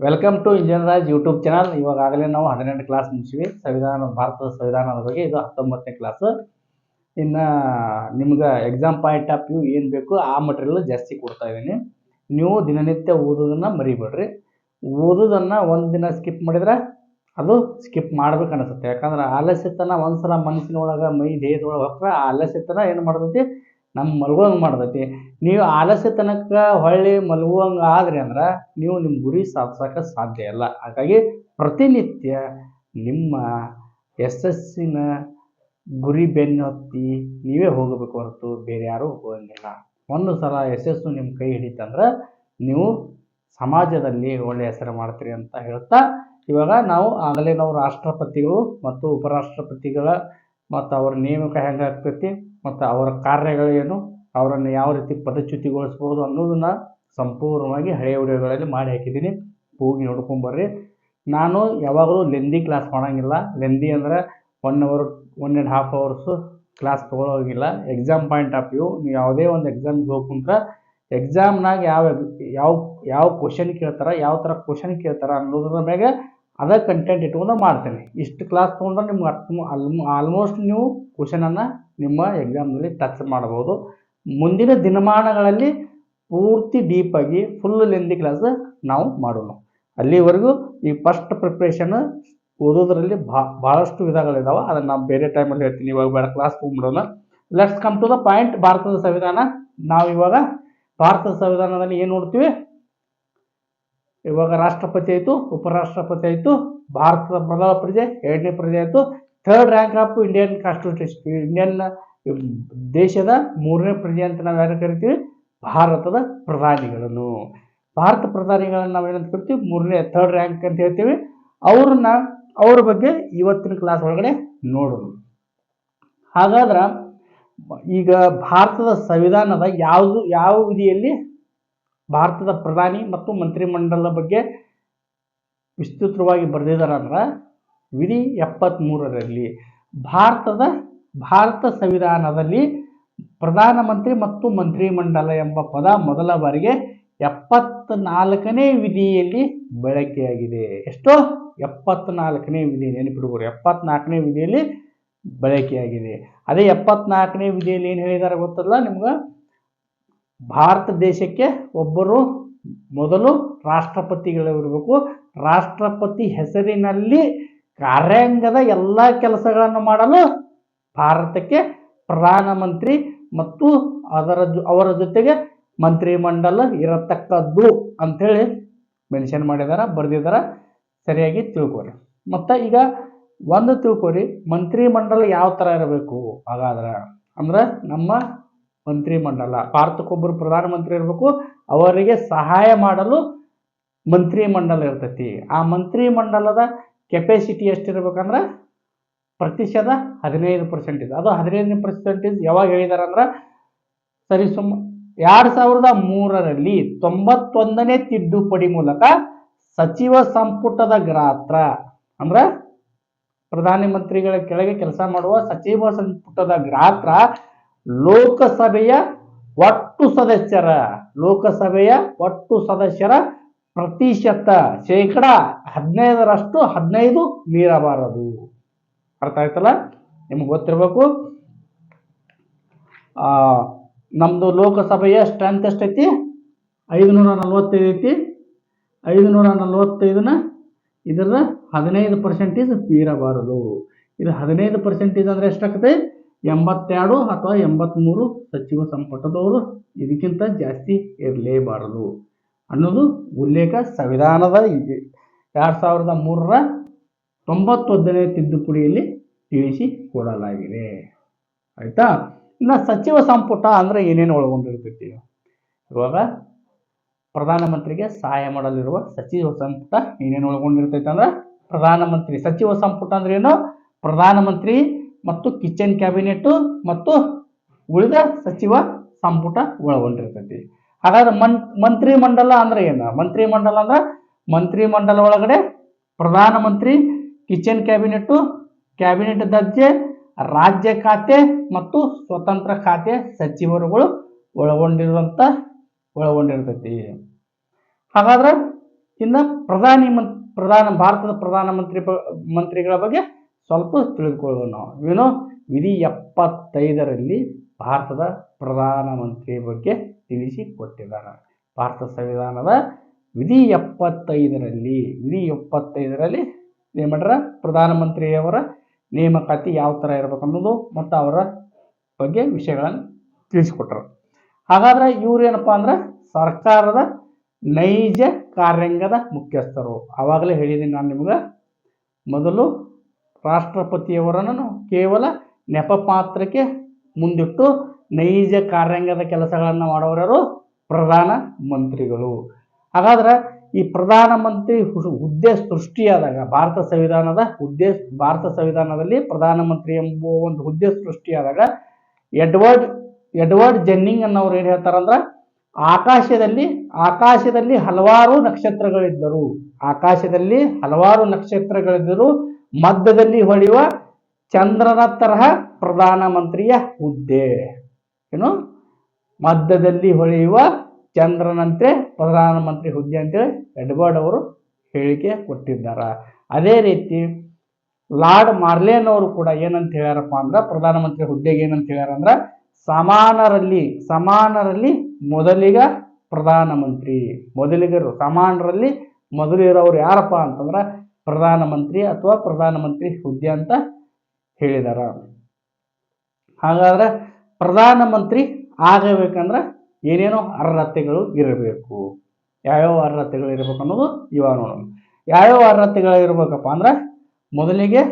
Welcome to engineer Raj YouTube channel. ಇವಾಗಲೇ ನಾವು 18 class ಮುಗಿಸಿವಿ. ಭಾರತದ ಸಂವಿಧಾನದ ಬಗ್ಗೆ ಇದು 19ನೇ ಕ್ಲಾಸ್. ಇನ್ನು ನಿಮ್ಗೆ ಎಕ್ಸಾಮ್ ಪಾಯಿಂಟ್ ಆಫ್ ವ್ಯೂ ಏನು ಬೇಕು ಆ ಮಟೀರಿಯಲ್ ಜಾಸ್ತಿ ಕೊಡ್ತಾ ಇದ್ದೀನಿ. ನೀವು ದಿನನಿತ್ಯ ಓದೋದನ್ನು ಮರಿಬೇಡ್ರಿ. ಓದೋದನ್ನು ಒಂದು ದಿನ ಸ್ಕಿಪ್ ಮಾಡಿದ್ರೆ ಅದು ಸ್ಕಿಪ್ ಮಾಡ್ಬೇಕು ಅನಿಸುತ್ತೆ. ಯಾಕಂದ್ರೆ ಆಲಸ್ಯತನ ಒಂದ್ಸಲ ಮನಸ್ಸಿನೊಳಗೆ ಮೈ ದೇಹದೊಳಗೆ ಹೋಗ್ರೆ ಆ ಆಲಸ್ಯತನ ಏನು ಮಾಡ್ತೈತಿ, ನಮ್ಮ ಮಲ್ಗೋಂಗೆ ಮಾಡ್ತೈತಿ. ನೀವು ಆಲಸ್ಯತನಕ್ಕೆ ಹೊಳ್ಳಿ ಮಲ್ಗುವಂಗೆ ಆದ್ರಿ ಅಂದ್ರೆ ನೀವು ನಿಮ್ಮ ಗುರಿ ಸಾಧಿಸೋಕೆ ಸಾಧ್ಯ ಇಲ್ಲ. ಹಾಗಾಗಿ ಪ್ರತಿನಿತ್ಯ ನಿಮ್ಮ ಯಶಸ್ಸಿನ ಗುರಿ ಬೆನ್ನು ಹತ್ತಿ ನೀವೇ ಹೋಗಬೇಕು ಹೊರತು ಬೇರೆ ಯಾರೂ ಹೋಗಂಗಿಲ್ಲ. ಒಂದು ಸಲ ಯಶಸ್ಸು ನಿಮ್ಮ ಕೈ ಹಿಡಿತಂದ್ರೆ ನೀವು ಸಮಾಜದಲ್ಲಿ ಒಳ್ಳೆಯ ಹೆಸರು ಮಾಡ್ತೀರಿ ಅಂತ ಹೇಳ್ತಾ, ಇವಾಗ ನಾವು ರಾಷ್ಟ್ರಪತಿಗಳು ಮತ್ತು ಉಪರಾಷ್ಟ್ರಪತಿಗಳ ಮತ್ತು ಅವರ ನೇಮಕ ಹೆಂಗೆ ಆಗ್ತೈತಿ ಮತ್ತು ಅವರ ಕಾರ್ಯಗಳೇನು, ಅವರನ್ನು ಯಾವ ರೀತಿ ಪದಚ್ಯುತಿಗೊಳಿಸ್ಬೋದು ಅನ್ನೋದನ್ನು ಸಂಪೂರ್ಣವಾಗಿ ಹಳೆಯ ವಿಡಿಯೋಗಳಲ್ಲಿ ಮಾಡಿ ಹಾಕಿದ್ದೀನಿ. ಹೋಗಿ ನೋಡ್ಕೊಂಬರ್ರಿ. ನಾನು ಯಾವಾಗಲೂ ಲೆಂದಿ ಕ್ಲಾಸ್ ಮಾಡೋಂಗಿಲ್ಲ. ಲೆಂದಿ ಅಂದರೆ 1 ಅವರ್ 1.5 ಅವರ್ಸು ಕ್ಲಾಸ್ ತೊಗೊಳೋಗಿಲ್ಲ. ಎಕ್ಸಾಮ್ ಪಾಯಿಂಟ್ ಆಫ್ ವ್ಯೂ, ನೀವು ಯಾವುದೇ ಒಂದು ಎಕ್ಸಾಮ್ಗೆ ಹೋಗಿ ಕುಂತ್ರೆ ಎಕ್ಸಾಮ್ನಾಗ ಯಾವ ಕ್ವಶನ್ ಕೇಳ್ತಾರೆ, ಯಾವ ಥರ ಕ್ವಶನ್ ಕೇಳ್ತಾರೆ ಅನ್ನೋದ್ರ ಮೇಲೆ ಅದೇ ಕಂಟೆಂಟ್ ಇಟ್ಕೊಂಡು ಮಾಡ್ತೇನೆ. ಇಷ್ಟು ಕ್ಲಾಸ್ ತೊಗೊಂಡ್ರೆ ನಿಮ್ಗೆ ಆಲ್ಮೋಸ್ಟ್ ನೀವು ಕ್ವಶನನ್ನು ನಿಮ್ಮ ಎಕ್ಸಾಮ್ನಲ್ಲಿ ಟಚ್ ಮಾಡ್ಬೋದು. ಮುಂದಿನ ದಿನಮಾನಗಳಲ್ಲಿ ಪೂರ್ತಿ ಡೀಪಾಗಿ ಫುಲ್ ಲೆಂದಿ ಕ್ಲಾಸ್ ನಾವು ಮಾಡೋಣ. ಅಲ್ಲಿವರೆಗೂ ಈ ಫಸ್ಟ್ ಪ್ರಿಪ್ರೇಷನ್ ಓದೋದ್ರಲ್ಲಿ ಭಾಳಷ್ಟು ವಿಧಗಳಿದ್ದಾವೆ. ಅದನ್ನು ನಾವು ಬೇರೆ ಟೈಮಲ್ಲಿ ಹೇಳ್ತೀನಿ. ಇವಾಗ ಬೇಡ, ಕ್ಲಾಸ್ ತೊಗೊಂಡ್ಬಿಡೋಣ. Let's come to the point. ಭಾರತದ ಸಂವಿಧಾನ. ನಾವು ಇವಾಗ ಭಾರತದ ಸಂವಿಧಾನದಲ್ಲಿ ಏನು ನೋಡ್ತೀವಿ, ಇವಾಗ ರಾಷ್ಟ್ರಪತಿ ಆಯಿತು, ಉಪರಾಷ್ಟ್ರಪತಿ ಆಯಿತು, ಭಾರತದ ಮೊದಲ ಪ್ರಜೆ, 2ನೇ ಪ್ರಜೆ ಆಯಿತು, 3rd rank of Indian constitution, Indian ದೇಶದ 3ನೇ ಪ್ರಜೆ ಅಂತ ನಾವು ಯಾರು ಕರಿತೀವಿ, ಭಾರತದ ಪ್ರಧಾನಿಗಳನ್ನು. ಭಾರತ ಪ್ರಧಾನಿಗಳನ್ನು ನಾವು ಏನಂತ ಕರಿತೀವಿ, 3rd ರ್ಯಾಂಕ್ ಅಂತ ಹೇಳ್ತೀವಿ. ಅವ್ರ ಬಗ್ಗೆ ಇವತ್ತಿನ ಕ್ಲಾಸ್ ಒಳಗಡೆ ನೋಡೋಣ. ಹಾಗಾದ್ರೆ ಈಗ ಭಾರತದ ಸಂವಿಧಾನದ ಯಾವ ವಿಧಿಯಲ್ಲಿ ಭಾರತದ ಪ್ರಧಾನಿ ಮತ್ತು ಮಂತ್ರಿಮಂಡಲದ ಬಗ್ಗೆ ವಿಸ್ತೃತವಾಗಿ ಬರೆದಿದ್ದಾರೆ ಅಂದ್ರೆ ವಿಧಿ 73ರಲ್ಲಿ ಭಾರತ ಸಂವಿಧಾನದಲ್ಲಿ ಪ್ರಧಾನಮಂತ್ರಿ ಮತ್ತು ಮಂತ್ರಿಮಂಡಲ ಎಂಬ ಪದ ಮೊದಲ ಬಾರಿಗೆ 74ನೇ ವಿಧಿಯಲ್ಲಿ ಬಳಕೆಯಾಗಿದೆ. ಎಷ್ಟೋ 74ನೇ ವಿಧಿ, ನೆನಪಿಡ್ಬೋದು. 74ನೇ ವಿಧಿಯಲ್ಲಿ ಬಳಕೆಯಾಗಿದೆ. ಅದೇ 74ನೇ ವಿಧಿಯಲ್ಲಿ ಏನು ಹೇಳಿದ್ದಾರೆ ಗೊತ್ತಲ್ಲ ನಿಮ್ಗೆ, ಭಾರತ ದೇಶಕ್ಕೆ ಒಬ್ಬರು ಮೊದಲು ರಾಷ್ಟ್ರಪತಿಗಳಿರಬೇಕು. ರಾಷ್ಟ್ರಪತಿ ಹೆಸರಿನಲ್ಲಿ ಕಾರ್ಯಾಂಗದ ಎಲ್ಲ ಕೆಲಸಗಳನ್ನು ಮಾಡಲು ಭಾರತಕ್ಕೆ ಪ್ರಧಾನಮಂತ್ರಿ ಮತ್ತು ಅವರ ಜೊತೆಗೆ ಮಂತ್ರಿಮಂಡಲ ಇರತಕ್ಕದ್ದು ಅಂಥೇಳಿ ಮೆನ್ಷನ್ ಮಾಡಿದಾರ, ಬರೆದಿದ್ದಾರೆ. ಸರಿಯಾಗಿ ತಿಳ್ಕೊರಿ. ಮತ್ತು ಈಗ ಒಂದು ತಿಳ್ಕೊರಿ, ಮಂತ್ರಿಮಂಡಲ ಯಾವ ಥರ ಇರಬೇಕು ಹಾಗಾದ್ರೆ ಅಂದ್ರೆ, ನಮ್ಮ ಮಂತ್ರಿಮಂಡಲ, ಭಾರತಕ್ಕೊಬ್ಬರು ಪ್ರಧಾನಮಂತ್ರಿ ಇರಬೇಕು, ಅವರಿಗೆ ಸಹಾಯ ಮಾಡಲು ಮಂತ್ರಿಮಂಡಲ ಇರ್ತೈತಿ. ಆ ಮಂತ್ರಿಮಂಡಲದ ಕೆಪಾಸಿಟಿ ಎಷ್ಟಿರ್ಬೇಕಂದ್ರೆ ಪ್ರತಿಶತ 15%. ಅದು 15% ಯಾವಾಗ ಹೇಳಿದಾರೆ ಅಂದ್ರೆ, 2003ರಲ್ಲಿ 91ನೇ ತಿದ್ದುಪಡಿ ಮೂಲಕ ಸಚಿವ ಸಂಪುಟದ ಗಾತ್ರ ಅಂದ್ರೆ ಪ್ರಧಾನಮಂತ್ರಿಗಳ ಕೆಳಗೆ ಕೆಲಸ ಮಾಡುವ ಸಚಿವ ಸಂಪುಟದ ಗಾತ್ರ ಲೋಕಸಭೆಯ ಒಟ್ಟು ಸದಸ್ಯರ ಪ್ರತಿಶತ ಶೇಕಡ 15 ಮೀರಬಾರದು. ಅರ್ಥ ಆಯ್ತಲ್ಲ? ನಿಮ್ಗೆ ಗೊತ್ತಿರಬೇಕು. ನಮ್ಮದು ಲೋಕಸಭೆಯ ಸ್ಟ್ರೆಂತ್ ಎಷ್ಟೈತಿ, 545 ಐತಿ. 545ನ ಇದರ 15% ಮೀರಬಾರದು. ಇದು 15% ಅಂದರೆ ಎಷ್ಟಾಗ್ತದೆ, 82 ಅಥವಾ 83 ಸಚಿವ ಸಂಪುಟದವರು. ಇದಕ್ಕಿಂತ ಜಾಸ್ತಿ ಇರಲೇಬಾರದು ಅನ್ನೋದು ಉಲ್ಲೇಖ ಸಂವಿಧಾನದ 2003ರ 91ನೇ ತಿದ್ದುಪಡಿಯಲ್ಲಿ ತಿಳಿಸಿಕೊಡಲಾಗಿದೆ. ಆಯಿತಾ? ಇನ್ನು ಸಚಿವ ಸಂಪುಟ ಅಂದರೆ ಏನೇನು ಒಳಗೊಂಡಿರ್ತೈತಿ, ಇವಾಗ ಪ್ರಧಾನಮಂತ್ರಿಗೆ ಸಹಾಯ ಮಾಡಲಿರುವ ಸಚಿವ ಸಂಪುಟ ಏನೇನು ಒಳಗೊಂಡಿರ್ತೈತೆ ಅಂದ್ರೆ, ಪ್ರಧಾನಮಂತ್ರಿ ಸಚಿವ ಸಂಪುಟ ಅಂದ್ರೆ ಏನು, ಪ್ರಧಾನಮಂತ್ರಿ ಮತ್ತು ಕಿಚನ್ ಕ್ಯಾಬಿನೆಟ್ ಮತ್ತು ಉಳಿದ ಸಚಿವ ಸಂಪುಟ ಒಳಗೊಂಡಿರ್ತೈತಿ. ಹಾಗಾದ್ರೆ ಮಂತ್ರಿಮಂಡಲ ಅಂದ್ರೆ ಏನು? ಮಂತ್ರಿಮಂಡಲ ಅಂದ್ರೆ ಮಂತ್ರಿಮಂಡಲ ಒಳಗಡೆ ಪ್ರಧಾನಮಂತ್ರಿ, ಕಿಚನ್ ಕ್ಯಾಬಿನೆಟ್ ದರ್ಜೆ, ರಾಜ್ಯ ಖಾತೆ ಮತ್ತು ಸ್ವತಂತ್ರ ಖಾತೆ ಸಚಿವರುಗಳು ಒಳಗೊಂಡಿರ್ತೈತಿ. ಹಾಗಾದ್ರೆ ಇನ್ನು ಭಾರತದ ಮಂತ್ರಿಗಳ ಬಗ್ಗೆ ಸ್ವಲ್ಪ ತಿಳಿದುಕೊಳ್ಳೋಣ ನಾವು. ಏನು ವಿಧಿ 75ರಲ್ಲಿ ಭಾರತದ ಪ್ರಧಾನಮಂತ್ರಿ ಬಗ್ಗೆ ತಿಳಿಸಿಕೊಟ್ಟಿದ್ದಾರೆ. ಭಾರತ ಸಂವಿಧಾನದ ವಿಧಿ 75ರಲ್ಲಿ ಏನು ಮಾಡ್ಯಾರ, ಪ್ರಧಾನಮಂತ್ರಿಯವರ ನೇಮಕಾತಿ ಯಾವ ಥರ ಇರಬೇಕು ಅನ್ನೋದು ಮತ್ತು ಅವರ ಬಗ್ಗೆ ವಿಷಯಗಳನ್ನು ತಿಳಿಸಿಕೊಟ್ಟರು. ಹಾಗಾದ್ರೆ ಇವ್ರು ಏನಪ್ಪ ಅಂದ್ರೆ ಸರ್ಕಾರದ ನೈಜ ಕಾರ್ಯಾಂಗದ ಮುಖ್ಯಸ್ಥರು. ಆವಾಗಲೇ ಹೇಳಿದ್ದೀನಿ ನಾನು ನಿಮ್ಗೆ, ಮೊದಲು ರಾಷ್ಟ್ರಪತಿಯವರನ್ನು ಕೇವಲ ನೆಪ ಮಾತ್ರಕ್ಕೆ ಮುಂದಿಟ್ಟು ನೈಜ ಕಾರ್ಯಾಂಗದ ಕೆಲಸಗಳನ್ನು ಮಾಡೋರು ಪ್ರಧಾನ ಮಂತ್ರಿಗಳು. ಹಾಗಾದ್ರೆ ಈ ಪ್ರಧಾನಮಂತ್ರಿ ಹುದ್ದೆ ಸೃಷ್ಟಿಯಾದಾಗ ಭಾರತ ಸಂವಿಧಾನದಲ್ಲಿ ಪ್ರಧಾನಮಂತ್ರಿ ಎಂಬ ಒಂದು ಹುದ್ದೆ ಸೃಷ್ಟಿಯಾದಾಗ ಎಡ್ವರ್ಡ್ ಜೆನ್ನಿಂಗ್ ಅನ್ನೋರು ಏನು ಹೇಳ್ತಾರಂದ್ರೆ, ಆಕಾಶದಲ್ಲಿ ಹಲವಾರು ನಕ್ಷತ್ರಗಳಿದ್ದರು, ಮಧ್ಯದಲ್ಲಿ ಹೊಳೆಯುವ ಚಂದ್ರನ ತರಹ ಪ್ರಧಾನಮಂತ್ರಿಯ ಹುದ್ದೆ. ಏನು ಮಧ್ಯದಲ್ಲಿ ಹೊಳೆಯುವ ಚಂದ್ರನಂತೆ ಪ್ರಧಾನಮಂತ್ರಿ ಹುದ್ದೆ ಅಂತೇಳಿ ಎಡ್ವರ್ಡ್ ಅವರು ಹೇಳಿಕೆ ಕೊಟ್ಟಿದ್ದಾರೆ. ಅದೇ ರೀತಿ ಲಾರ್ಡ್ ಮಾರ್ಲೇನ್ ಅವರು ಕೂಡ ಏನಂತ ಹೇಳ್ಯಾರಪ್ಪ ಅಂದ್ರೆ, ಪ್ರಧಾನಮಂತ್ರಿ ಹುದ್ದೆಗೆ ಏನಂತ ಹೇಳ್ಯಾರ ಅಂದ್ರೆ, ಸಮಾನರಲ್ಲಿ ಮೊದಲಿಗ ಪ್ರಧಾನಮಂತ್ರಿ. ಸಮಾನರಲ್ಲಿ ಮೊದಲು ಇರೋರು ಯಾರಪ್ಪ ಅಂತಂದ್ರೆ ಪ್ರಧಾನಮಂತ್ರಿ ಅಥವಾ ಪ್ರಧಾನಮಂತ್ರಿ ಹುದ್ದೆ ಅಂತ ಹೇಳಿದಾರ. ಹಾಗಾದ್ರೆ ಪ್ರಧಾನಮಂತ್ರಿ ಆಗಬೇಕಂದ್ರೆ ಏನೇನೋ ಅರ್ಹತೆಗಳು ಇರಬೇಕು. ಯಾವ್ಯಾವ ಅರ್ಹತೆಗಳು ಇರಬೇಕು ಅನ್ನೋದು ಇವಾಗ ನೋಡೋಣ. ಯಾವ್ಯಾವ ಅರ್ಹತೆಗಳು ಇರಬೇಕಪ್ಪ ಅಂದ್ರೆ, ಮೊದಲಿಗೆ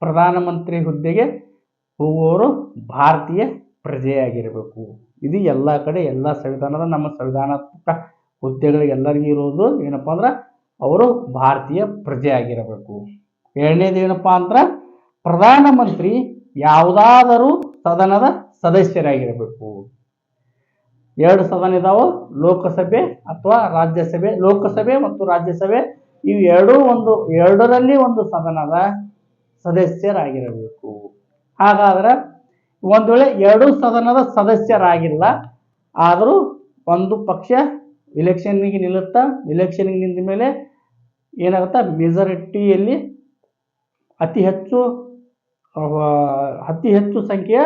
ಪ್ರಧಾನಮಂತ್ರಿ ಹುದ್ದೆಗೆ ಹೋಗುವವರು ಭಾರತೀಯ ಪ್ರಜೆಯಾಗಿರಬೇಕು. ಇದು ಎಲ್ಲ ಕಡೆ ಎಲ್ಲ ನಮ್ಮ ಸಂವಿಧಾನಾತ್ಮಕ ಹುದ್ದೆಗಳಿಗೆ ಎಲ್ಲರಿಗೂ ಇರೋದು ಏನಪ್ಪಾ ಅಂದ್ರೆ ಅವರು ಭಾರತೀಯ ಪ್ರಜೆ ಆಗಿರಬೇಕು. ಎರಡನೇದು ಏನಪ್ಪಾ ಅಂದ್ರೆ, ಪ್ರಧಾನಮಂತ್ರಿ ಯಾವುದಾದರೂ ಸದನದ ಸದಸ್ಯರಾಗಿರಬೇಕು. 2 ಸದನ ಇದಾವ, ಲೋಕಸಭೆ ಅಥವಾ ರಾಜ್ಯಸಭೆ. ಲೋಕಸಭೆ ಮತ್ತು ರಾಜ್ಯಸಭೆ ಇವು ಎರಡರಲ್ಲಿ ಒಂದು ಸದನದ ಸದಸ್ಯರಾಗಿರಬೇಕು. ಹಾಗಾದ್ರೆ ಒಂದು ವೇಳೆ 2 ಸದನದ ಸದಸ್ಯರಾಗಿಲ್ಲ ಆದರೂ ಒಂದು ಪಕ್ಷ ಇಲೆಕ್ಷನ್ಗೆ ನಿಲ್ಲುತ್ತಾ, ಇಲೆಕ್ಷನ್ಗೆ ನಿಂತ ಮೇಲೆ ಏನಾಗುತ್ತಾ, ಮೆಜಾರಿಟಿಯಲ್ಲಿ ಅತಿ ಹೆಚ್ಚು ಸಂಖ್ಯೆಯ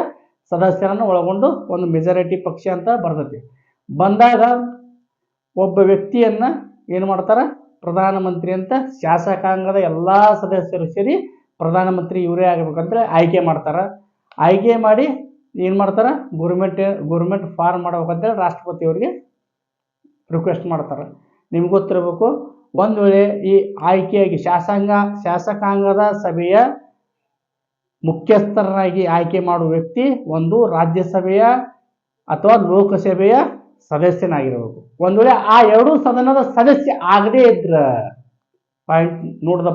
ಸದಸ್ಯರನ್ನು ಒಳಗೊಂಡು ಒಂದು ಮೆಜಾರಿಟಿ ಪಕ್ಷ ಅಂತ ಬರ್ತೈತಿ. ಬಂದಾಗ ಒಬ್ಬ ವ್ಯಕ್ತಿಯನ್ನ ಏನು ಮಾಡ್ತಾರ, ಪ್ರಧಾನಮಂತ್ರಿ ಅಂತ ಶಾಸಕಾಂಗದ ಎಲ್ಲಾ ಸದಸ್ಯರು ಸೇರಿ ಪ್ರಧಾನಮಂತ್ರಿ ಇವರೇ ಆಗಬೇಕಂತ ಆಯ್ಕೆ ಮಾಡ್ತಾರ. ಆಯ್ಕೆ ಮಾಡಿ ಏನು ಮಾಡ್ತಾರ, ಗೌರ್ಮೆಂಟ್ ಫಾರ್ಮ್ ಮಾಡ್ಬೇಕಂತೇಳಿ ರಾಷ್ಟ್ರಪತಿ ಅವರಿಗೆ ರಿಕ್ವೆಸ್ಟ್ ಮಾಡ್ತಾರೆ. ನಿಮ್ಗೆ ಗೊತ್ತಿರಬೇಕು, ಒಂದು ವೇಳೆ ಈ ಆಯ್ಕೆಯಾಗಿ ಶಾಸಕಾಂಗದ ಸಭೆಯ ಮುಖ್ಯಸ್ಥರಾಗಿ ಆಯ್ಕೆ ಮಾಡುವ ವ್ಯಕ್ತಿ ಒಂದು ರಾಜ್ಯಸಭೆಯ ಅಥವಾ ಲೋಕಸಭೆಯ ಸದಸ್ಯನಾಗಿರಬೇಕು. ಒಂದು ವೇಳೆ ಆ 2 ಸದನದ ಸದಸ್ಯ ಆಗದೇ ಇದ್ರ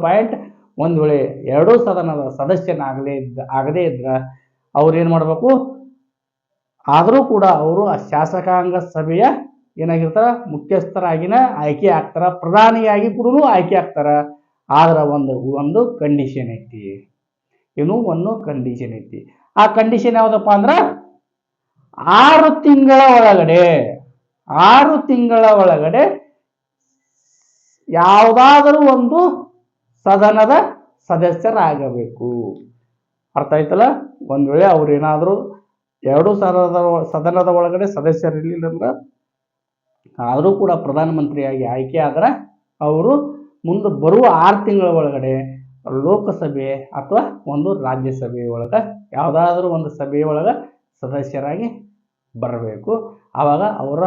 ಪಾಯಿಂಟ್, ಒಂದು ವೇಳೆ 2 ಸದನದ ಆಗದೇ ಇದ್ರ ಅವ್ರು ಏನು ಮಾಡಬೇಕು, ಆದರೂ ಕೂಡ ಅವರು ಆ ಶಾಸಕಾಂಗ ಸಭೆಯ ಏನಾಗಿರ್ತಾರ, ಮುಖ್ಯಸ್ಥರಾಗಿನ ಆಯ್ಕೆ ಆಗ್ತಾರ, ಪ್ರಧಾನಿಯಾಗಿ ಕೂಡ ಆಯ್ಕೆ ಆಗ್ತಾರ. ಆದ್ರ ಒಂದು ಕಂಡೀಷನ್ ಐತಿ. ಒಂದು ಕಂಡೀಷನ್ ಐತಿ. ಆ ಕಂಡೀಷನ್ ಯಾವ್ದಪ್ಪ ಅಂದ್ರ, 6 ತಿಂಗಳ ಒಳಗಡೆ ಯಾವುದಾದರೂ ಒಂದು ಸದನದ ಸದಸ್ಯರಾಗಬೇಕು. ಅರ್ಥ ಆಯ್ತಲ್ಲ. ಒಂದ್ ವೇಳೆ ಅವ್ರು ಏನಾದ್ರು 2 ಸದನದ ಒಳಗಡೆ ಸದಸ್ಯರಿರ್ಲಿಲ್ಲ ಅಂದ್ರೆ ಆದರೂ ಕೂಡ ಪ್ರಧಾನಮಂತ್ರಿಯಾಗಿ ಆಯ್ಕೆ ಆದ್ರೆ ಅವರು ಮುಂದೆ ಬರುವ 6 ತಿಂಗಳ ಒಳಗಡೆ ಲೋಕಸಭೆ ಅಥವಾ ಒಂದು ರಾಜ್ಯಸಭೆ ಒಳಗ ಯಾವುದಾದ್ರೂ ಒಂದು ಸಭೆಯ ಒಳಗ ಸದಸ್ಯರಾಗಿ ಬರಬೇಕು. ಆವಾಗ ಅವರ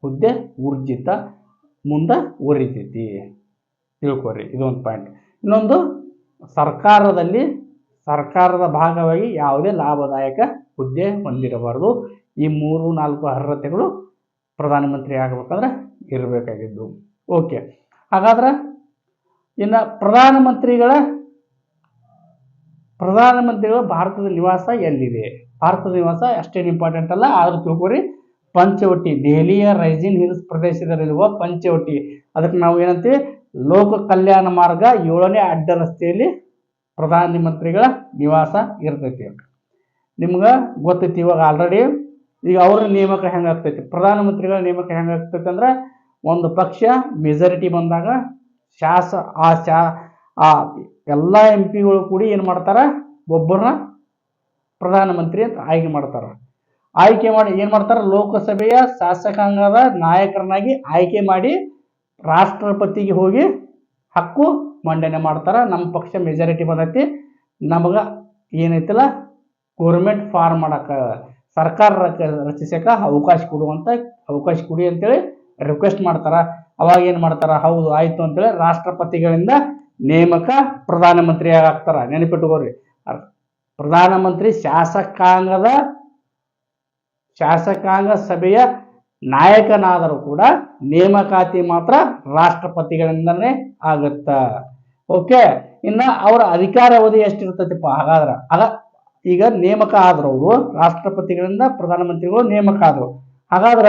ಹುದ್ದೆ ಊರ್ಜಿತ ಮುಂದೆ ಉರಿತೈತಿ. ತಿಳ್ಕೊರಿ, ಇದೊಂದು ಪಾಯಿಂಟ್. ಇನ್ನೊಂದು, ಸರ್ಕಾರದ ಭಾಗವಾಗಿ ಯಾವುದೇ ಲಾಭದಾಯಕ ಹುದ್ದೆ ಹೊಂದಿರಬಾರದು. ಈ 3-4 ಅರ್ಹತೆಗಳು ಪ್ರಧಾನಮಂತ್ರಿ ಆಗಬೇಕಂದ್ರೆ ಇರಬೇಕಾಗಿದ್ದು. ಓಕೆ, ಹಾಗಾದ್ರೆ ಇನ್ನು ಪ್ರಧಾನಮಂತ್ರಿಗಳ ಭಾರತದ ನಿವಾಸ ಎಲ್ಲಿದೆ? ಭಾರತದ ನಿವಾಸ ಅಷ್ಟೇನು ಇಂಪಾರ್ಟೆಂಟ್ ಅಲ್ಲ, ಆದ್ರೂ ತಿಳ್ಕೊರಿ. ಪಂಚವಟಿ, ದೆಹಲಿಯ ರೈಸಿನ್ ಹಿಲ್ಸ್ ಪ್ರದೇಶದಲ್ಲಿರುವ ಪಂಚವಟಿ, ಅದಕ್ಕೆ ನಾವು ಏನಂತೀವಿ, ಲೋಕ ಕಲ್ಯಾಣ ಮಾರ್ಗ 7ನೇ ಅಡ್ಡ ರಸ್ತೆಯಲ್ಲಿ ಪ್ರಧಾನಮಂತ್ರಿಗಳ ನಿವಾಸ ಇರ್ತೈತಿ. ನಿಮ್ಗೆ ಗೊತ್ತೈತಿ ಇವಾಗ ಆಲ್ರೆಡಿ. ಈಗ ಅವರ ನೇಮಕ ಹೆಂಗಾಗ್ತೈತಿ, ಪ್ರಧಾನಮಂತ್ರಿಗಳ ನೇಮಕ ಹೆಂಗಾಗ್ತೈತಿ ಅಂದ್ರೆ, ಒಂದು ಪಕ್ಷ ಮೆಜಾರಿಟಿ ಬಂದಾಗ ಆ ಎಲ್ಲ MP ಗಳು ಕೂಡಿ ಏನು ಮಾಡ್ತಾರ, ಒಬ್ಬರನ್ನ ಪ್ರಧಾನಮಂತ್ರಿ ಅಂತ ಆಯ್ಕೆ ಮಾಡ್ತಾರ. ಆಯ್ಕೆ ಮಾಡಿ ಏನು ಮಾಡ್ತಾರ, ಲೋಕಸಭೆಯ ಶಾಸಕಾಂಗದ ನಾಯಕರನ್ನಾಗಿ ಆಯ್ಕೆ ಮಾಡಿ ರಾಷ್ಟ್ರಪತಿಗೆ ಹೋಗಿ ಹಕ್ಕು ಮಂಡನೆ ಮಾಡ್ತಾರ. ನಮ್ಮ ಪಕ್ಷ ಮೆಜಾರಿಟಿ ಬಂದೈತಿ, ನಮಗ ಏನೈತಲ್ಲ ಗೌರ್ಮೆಂಟ್ ಫಾರ್ಮ್ ಮಾಡಕ, ಸರ್ಕಾರ ರಚಿಸಕ ಅವಕಾಶ ಕೊಡಿ ಅಂತೇಳಿ ರಿಕ್ವೆಸ್ಟ್ ಮಾಡ್ತಾರ. ಅವಾಗ ಏನು ಮಾಡ್ತಾರ, ಹೌದು ಆಯ್ತು ಅಂತೇಳಿ ರಾಷ್ಟ್ರಪತಿಗಳಿಂದ ನೇಮಕ ಪ್ರಧಾನಮಂತ್ರಿ ಆಗ್ತಾರ. ನೆನಪಿಟ್ಟುಕೋರಿ, ಪ್ರಧಾನಮಂತ್ರಿ ಶಾಸಕಾಂಗ ಸಭೆಯ ನಾಯಕನಾದರೂ ಕೂಡ ನೇಮಕಾತಿ ಮಾತ್ರ ರಾಷ್ಟ್ರಪತಿಗಳಿಂದನೇ ಆಗುತ್ತ. ಓಕೆ, ಇನ್ನ ಅವರ ಅಧಿಕಾರಾವಧಿ ಎಷ್ಟಿರ್ತೈತಿಪ್ಪ ಹಾಗಾದ್ರ, ಈಗ ನೇಮಕ ಆದ್ರು ಅವರು ರಾಷ್ಟ್ರಪತಿಗಳಿಂದ ಪ್ರಧಾನಮಂತ್ರಿಗಳು ನೇಮಕ ಆದ್ರು, ಹಾಗಾದ್ರ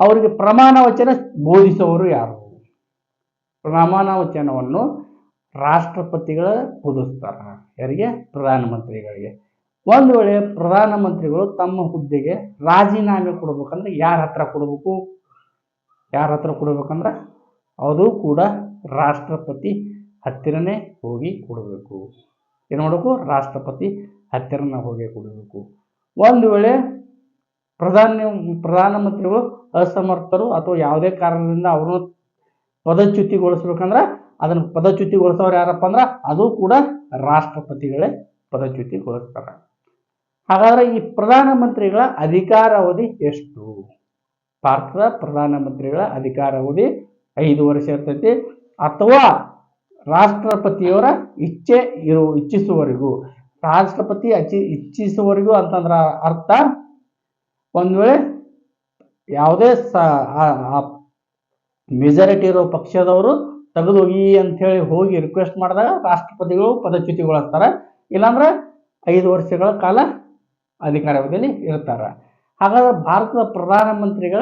ಅವರಿಗೆ ಪ್ರಮಾಣ ವಚನ ಬೋಧಿಸುವವರು ಯಾರು? ಪ್ರಮಾಣ ವಚನವನ್ನು ರಾಷ್ಟ್ರಪತಿಗಳ ಬೋಧಿಸ್ತಾರ. ಯಾರಿಗೆ? ಪ್ರಧಾನಮಂತ್ರಿಗಳಿಗೆ. ಒಂದು ವೇಳೆ ಪ್ರಧಾನಮಂತ್ರಿಗಳು ತಮ್ಮ ಹುದ್ದೆಗೆ ರಾಜೀನಾಮೆ ಕೊಡ್ಬೇಕಂದ್ರೆ ಯಾರ ಹತ್ರ ಕೊಡ್ಬೇಕಂದ್ರೆ ಅದು ಕೂಡ ರಾಷ್ಟ್ರಪತಿ ಹತ್ತಿರನೇ ಹೋಗಿ ಕೊಡಬೇಕು. ಏನು ಮಾಡಬೇಕು? ರಾಷ್ಟ್ರಪತಿ ಹತ್ತಿರನ ಹೋಗಿ ಕೊಡಬೇಕು. ಒಂದು ವೇಳೆ ಪ್ರಧಾನಮಂತ್ರಿಗಳು ಅಸಮರ್ಥರು ಅಥವಾ ಯಾವುದೇ ಕಾರಣದಿಂದ ಅವ್ರನ್ನ ಪದಚ್ಯುತಿಗೊಳಿಸ್ಬೇಕಂದ್ರೆ ಅದನ್ನು ಪದಚ್ಯುತಿಗೊಳಿಸೋರು ಯಾರಪ್ಪ ಅಂದ್ರೆ ಅದು ಕೂಡ ರಾಷ್ಟ್ರಪತಿಗಳೇ ಪದಚ್ಯುತಿಗೊಳಿಸ್ತಾರೆ. ಹಾಗಾದ್ರೆ ಈ ಪ್ರಧಾನಮಂತ್ರಿಗಳ ಅಧಿಕಾರಾವಧಿ ಎಷ್ಟು? ಭಾರತದ ಪ್ರಧಾನಮಂತ್ರಿಗಳ ಅಧಿಕಾರಾವಧಿ 5 ವರ್ಷ ಇರ್ತೈತಿ, ಅಥವಾ ರಾಷ್ಟ್ರಪತಿಯವರ ಇಚ್ಛಿಸುವವರೆಗೂ. ರಾಷ್ಟ್ರಪತಿ ಇಚ್ಛಿಸುವವರೆಗೂ ಅಂತಂದ್ರ ಅರ್ಥ, ಒಂದು ವೇಳೆ ಯಾವುದೇ ಮೆಜಾರಿಟಿ ಇರೋ ಪಕ್ಷದವರು ತೆಗೆದೋಗಿ ಅಂತ ಹೇಳಿ ಹೋಗಿ ರಿಕ್ವೆಸ್ಟ್ ಮಾಡಿದಾಗ ರಾಷ್ಟ್ರಪತಿಗಳು ಪದಚ್ಯುತಿಗೊಳಿಸ್ತಾರೆ, ಇಲ್ಲಾಂದ್ರೆ 5 ವರ್ಷಗಳ ಕಾಲ ಅಧಿಕಾರಾವಧಿಯಲ್ಲಿ ಇರ್ತಾರೆ. ಹಾಗಾದ್ರೆ ಭಾರತದ ಪ್ರಧಾನಮಂತ್ರಿಗಳ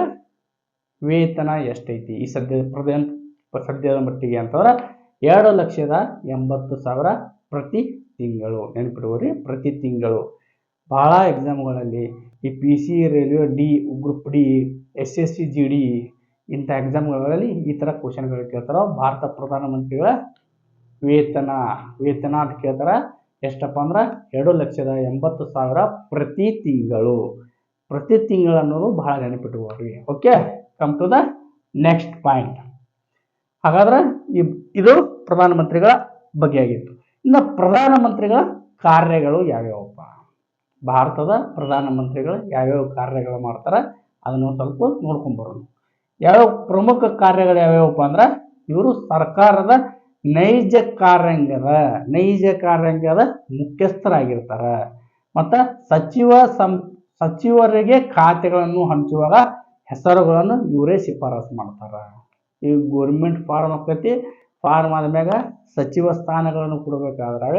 ವೇತನ ಎಷ್ಟೈತಿ ಈ ಸದ್ಯದ ಮಟ್ಟಿಗೆ ಅಂತಂದ್ರೆ 2,80,000 ಪ್ರತಿ ತಿಂಗಳು. ನೆನಪಿಡುವರಿ, ಪ್ರತಿ ತಿಂಗಳು. ಬಹಳ ಎಕ್ಸಾಮ್ಗಳಲ್ಲಿ ಈ PC, railway group D, SSC GD ಇಂಥ ಎಕ್ಸಾಮ್ಗಳಲ್ಲಿ ಈ ಥರ ಕ್ವಶನ್ಗಳು ಕೇಳ್ತಾರ. ಭಾರತ ಪ್ರಧಾನಮಂತ್ರಿಗಳ ವೇತನ ಅಂತ ಕೇಳ್ತಾರ. ಎಷ್ಟಪ್ಪ ಅಂದ್ರೆ 2,80,000 ಪ್ರತಿ ತಿಂಗಳು. ಪ್ರತಿ ತಿಂಗಳು ಅನ್ನೋದು ಬಹಳ ನೆನಪಿಟ್ಟುಕೊಳ್ಳಿ. Okay, come to the next point. ಹಾಗಾದ್ರೆ ಇದು ಪ್ರಧಾನಮಂತ್ರಿಗಳ ಬಗ್ಗೆ ಆಗಿತ್ತು. ಇನ್ನು ಪ್ರಧಾನಮಂತ್ರಿಗಳ ಕಾರ್ಯಗಳು ಯಾವ್ಯಾವಪ್ಪ? ಭಾರತದ ಪ್ರಧಾನಮಂತ್ರಿಗಳು ಯಾವ್ಯಾವ ಕಾರ್ಯಗಳು ಮಾಡ್ತಾರೆ ಅದನ್ನು ಸ್ವಲ್ಪ ನೋಡ್ಕೊಂಡ್ಬರೋಣ. ಯಾವ್ಯಾವ ಪ್ರಮುಖ ಕಾರ್ಯಗಳು ಯಾವ್ಯಾವಪ್ಪ ಅಂದ್ರೆ, ಇವರು ಸರ್ಕಾರದ ನೈಜ ಕಾರ್ಯಾಂಗದ ಮುಖ್ಯಸ್ಥರಾಗಿರ್ತಾರ. ಮತ್ತು ಸಚಿವರಿಗೆ ಖಾತೆಗಳನ್ನು ಹಂಚುವಾಗ ಹೆಸರುಗಳನ್ನು ಇವರೇ ಶಿಫಾರಸು ಮಾಡ್ತಾರ. ಈ ಗೋರ್ಮೆಂಟ್ ಫಾರ್ಮ್ ಆಗ್ತೈತಿ, ಫಾರ್ಮ್ ಆದ್ಮ್ಯಾಗ ಸಚಿವ ಸ್ಥಾನಗಳನ್ನು ಕೊಡಬೇಕಾದಾಗ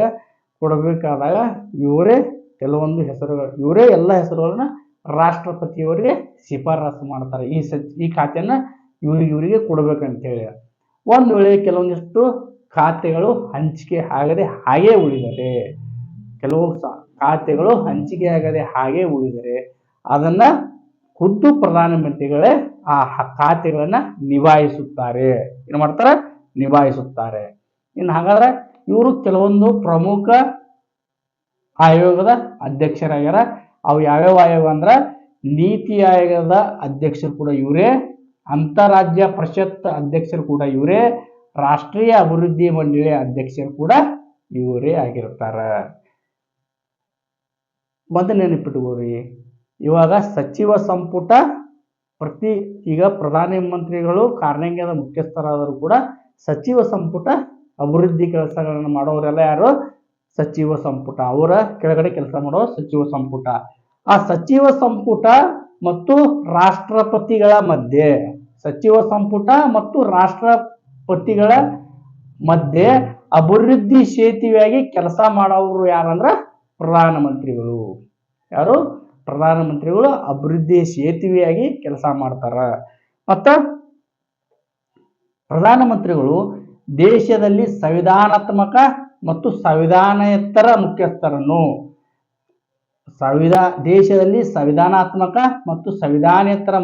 ಇವರೇ ಕೆಲವೊಂದು ಹೆಸರುಗಳು, ಇವರೇ ಎಲ್ಲ ಹೆಸರುಗಳನ್ನ ರಾಷ್ಟ್ರಪತಿಯವರಿಗೆ ಶಿಫಾರಸು ಮಾಡ್ತಾರೆ. ಈ ಖಾತೆಯನ್ನ ಇವರಿಗೆ ಕೊಡ್ಬೇಕಂತೇಳಿ. ಒಂದು ವೇಳೆ ಕೆಲವೊಂದಿಷ್ಟು ಖಾತೆಗಳು ಹಂಚಿಕೆ ಆಗದೆ ಹಾಗೇ ಉಳಿದರೆ, ಅದನ್ನ ಖುದ್ದು ಪ್ರಧಾನಮಂತ್ರಿಗಳೇ ಆ ಖಾತೆಗಳನ್ನ ನಿಭಾಯಿಸುತ್ತಾರೆ. ಏನು ಮಾಡ್ತಾರೆ? ನಿಭಾಯಿಸುತ್ತಾರೆ. ಇನ್ನು ಹಾಗಾದ್ರೆ ಇವರು ಕೆಲವೊಂದು ಪ್ರಮುಖ ಆಯೋಗದ ಅಧ್ಯಕ್ಷರಾಗ್ಯಾರ. ಅವು ಯಾವ್ಯಾವ ಆಯೋಗ ಅಂದ್ರೆ, ನೀತಿ ಆಯೋಗದ ಅಧ್ಯಕ್ಷರು ಕೂಡ ಇವರೇ, ಅಂತಾರಾಜ್ಯ ಪರಿಷತ್ ಅಧ್ಯಕ್ಷರು ಕೂಡ ಇವರೇ, ರಾಷ್ಟ್ರೀಯ ಅಭಿವೃದ್ಧಿ ಮಂಡಳಿಯ ಅಧ್ಯಕ್ಷರು ಕೂಡ ಇವರೇ ಆಗಿರ್ತಾರ. ಮೊದಲು ನೆನಪಿಟ್ಟುಕೋರಿ, ಇವಾಗ ಸಚಿವ ಸಂಪುಟ ಈಗ ಪ್ರಧಾನಮಂತ್ರಿಗಳು ಕಾರ್ಯಾಂಗದ ಮುಖ್ಯಸ್ಥರಾದರೂ ಕೂಡ ಸಚಿವ ಸಂಪುಟ ಅಭಿವೃದ್ಧಿ ಕೆಲಸಗಳನ್ನು ಮಾಡೋರೆಲ್ಲ ಯಾರು? ಸಚಿವ ಸಂಪುಟ. ಅವರ ಕೆಳಗಡೆ ಕೆಲಸ ಮಾಡೋ ಸಚಿವ ಸಂಪುಟ. ಆ ಸಚಿವ ಸಂಪುಟ ಮತ್ತು ರಾಷ್ಟ್ರಪತಿಗಳ ಮಧ್ಯೆ, ಅಭಿವೃದ್ಧಿ ಸೇತುವೆಯಾಗಿ ಕೆಲಸ ಮಾಡೋರು ಯಾರಂದ್ರ ಪ್ರಧಾನಮಂತ್ರಿಗಳು. ಯಾರು? ಪ್ರಧಾನಮಂತ್ರಿಗಳು ಅಭಿವೃದ್ಧಿ ಸೇತುವೆಯಾಗಿ ಕೆಲಸ ಮಾಡ್ತಾರ. ಮತ್ತ ಪ್ರಧಾನಮಂತ್ರಿಗಳು ದೇಶದಲ್ಲಿ ಸಂವಿಧಾನಾತ್ಮಕ ಮತ್ತು ಸಂವಿಧಾನೇತರ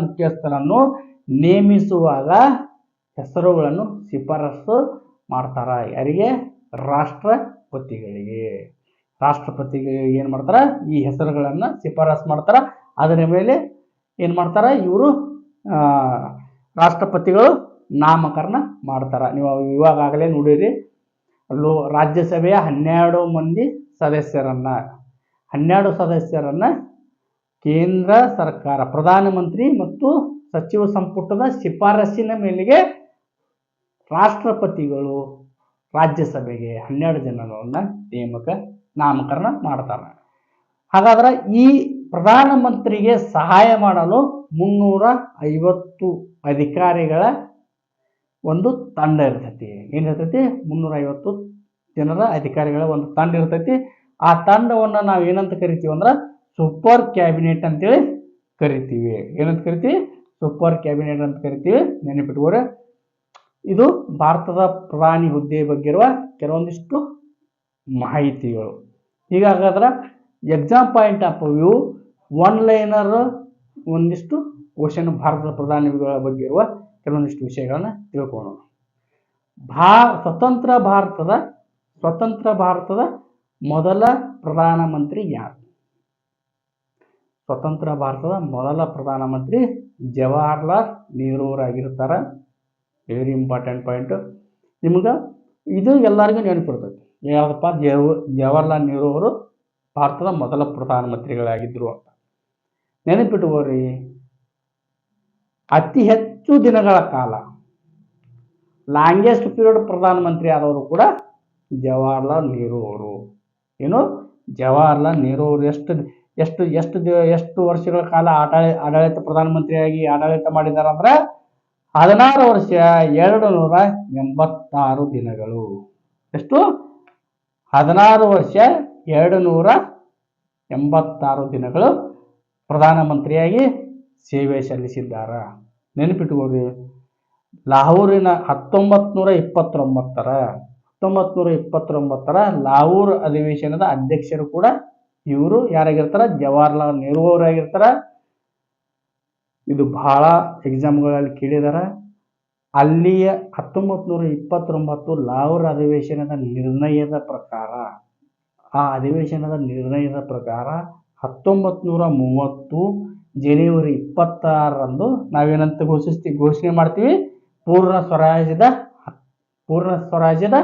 ಮುಖ್ಯಸ್ಥರನ್ನು ನೇಮಿಸುವಾಗ ಹೆಸರುಗಳನ್ನು ಶಿಫಾರಸು ಮಾಡ್ತಾರ. ಯಾರಿಗೆ? ರಾಷ್ಟ್ರಪತಿಗಳಿಗೆ. ರಾಷ್ಟ್ರಪತಿಗಳಿಗೆ ಏನು ಮಾಡ್ತಾರ? ಈ ಹೆಸರುಗಳನ್ನು ಶಿಫಾರಸು ಮಾಡ್ತಾರ. ಅದರ ಮೇಲೆ ಏನು ಮಾಡ್ತಾರ? ಇವರು ರಾಷ್ಟ್ರಪತಿಗಳು ನಾಮಕರಣ ಮಾಡ್ತಾರ. ನೀವು ಇವಾಗಲೇ ನೋಡಿರಿ, ರಾಜ್ಯಸಭೆಯ 12 ಮಂದಿ ಸದಸ್ಯರನ್ನ 12 ಸದಸ್ಯರನ್ನ ಕೇಂದ್ರ ಸರ್ಕಾರ, ಪ್ರಧಾನಮಂತ್ರಿ ಮತ್ತು ಸಚಿವ ಸಂಪುಟದ ಶಿಫಾರಸಿನ ಮೇಲೆಗೆ ರಾಷ್ಟ್ರಪತಿಗಳು ರಾಜ್ಯಸಭೆಗೆ 12 ಜನರನ್ನ ನಾಮಕರಣ ಮಾಡ್ತಾರೆ. ಹಾಗಾದ್ರೆ ಈ ಪ್ರಧಾನಮಂತ್ರಿಗೆ ಸಹಾಯ ಮಾಡಲು 350 ಅಧಿಕಾರಿಗಳ ಒಂದು ತಂಡ ಇರ್ತೈತಿ. ಏನಿರ್ತೈತಿ? 350 ಜನರ ಅಧಿಕಾರಿಗಳ ಒಂದು ತಂಡ ಇರ್ತೈತಿ. ಆ ತಂಡವನ್ನು ನಾವು ಏನಂತ ಕರಿತೀವಿ ಅಂದ್ರೆ ಸೂಪರ್ ಕ್ಯಾಬಿನೆಟ್ ಅಂತೇಳಿ ಕರಿತೀವಿ. ಏನಂತ ಕರಿತೀವಿ? ಸೂಪರ್ ಕ್ಯಾಬಿನೆಟ್ ಅಂತ ಕರಿತೀವಿ. ನೆನಪಿಟ್ಕೋರಿ. ಇದು ಭಾರತದ ಪ್ರಧಾನಿ ಹುದ್ದೆ ಬಗ್ಗೆ ಇರುವ ಕೆಲವೊಂದಿಷ್ಟು ಮಾಹಿತಿಗಳು. ಹೀಗಾಗಾದ್ರೆ exam point of view one liner ಒಂದಿಷ್ಟು ಕ್ವಶನ್ ಭಾರತದ ಪ್ರಧಾನಿಗಳ ಬಗ್ಗೆ ಇರುವ ಕೆಲವೊಂದಿಷ್ಟು ವಿಷಯಗಳನ್ನ ತಿಳ್ಕೊಳ್ಳೋಣ. ಸ್ವತಂತ್ರ ಭಾರತದ ಮೊದಲ ಪ್ರಧಾನಮಂತ್ರಿ ಯಾರು? ಸ್ವತಂತ್ರ ಭಾರತದ ಮೊದಲ ಪ್ರಧಾನಮಂತ್ರಿ ಜವಾಹರ್ಲಾಲ್ ನೆಹರೂರಾಗಿರ್ತಾರೆ. Very important point. ನಿಮ್ಗೆ ಇದು ಎಲ್ಲರಿಗೂ ನೆನಪಿರ್ತೈತಿ. ಯಾವುದಪ್ಪ? ಜವಾಹರ್ಲಾಲ್ ನೆಹರು ಅವರು ಭಾರತದ ಮೊದಲ ಪ್ರಧಾನಮಂತ್ರಿಗಳಾಗಿದ್ದರು ಅಂತ ನೆನಪಿಟ್ಕೋರಿ. ಅತಿ ಹೆಚ್ಚು ದಿನಗಳ ಕಾಲ ಲಾಂಗೆಸ್ಟ್ ಪೀರಿಯಡ್ ಪ್ರಧಾನಮಂತ್ರಿ ಆದವರು ಕೂಡ ಜವಾಹರ್ಲಾಲ್ ನೆಹರು ಅವರು. ಏನು? ಜವಾಹರ್ಲಾಲ್ ನೆಹರು ಅವರು ಎಷ್ಟು ವರ್ಷಗಳ ಕಾಲ ಆಡಳಿತ ಪ್ರಧಾನಮಂತ್ರಿಯಾಗಿ ಆಡಳಿತ ಮಾಡಿದ್ದಾರೆ ಅಂದ್ರೆ 16 ವರ್ಷ 286 ದಿನಗಳು. ಎಷ್ಟು? 16 ವರ್ಷ 286 ದಿನಗಳು ಪ್ರಧಾನಮಂತ್ರಿಯಾಗಿ ಸೇವೆ ಸಲ್ಲಿಸಿದ್ದಾರೆ. ನೆನಪಿಟ್ಕೋರಿ. ಲಾಹೋರಿನ 1929ರ ಲಾಹೋರ್ ಅಧಿವೇಶನದ ಅಧ್ಯಕ್ಷರು ಕೂಡ ಇವರು ಯಾರಾಗಿರ್ತಾರ? ಜವಾಹರ್ಲಾಲ್ ನೆಹರು ಅವರಾಗಿರ್ತಾರ. ಇದು ಬಹಳ ಎಕ್ಸಾಮ್ಗಳಲ್ಲಿ ಕೇಳಿದಾರ. ಅಲ್ಲಿಯ 1929 ಲಾಹೋರ್ ಅಧಿವೇಶನದ ನಿರ್ಣಯದ ಪ್ರಕಾರ 1930 ಜನವರಿ 26ರಂದು ನಾವೇನಂತ ಘೋಷಣೆ ಮಾಡ್ತೀವಿ? ಪೂರ್ಣ ಸ್ವರಾಜ್ಯದ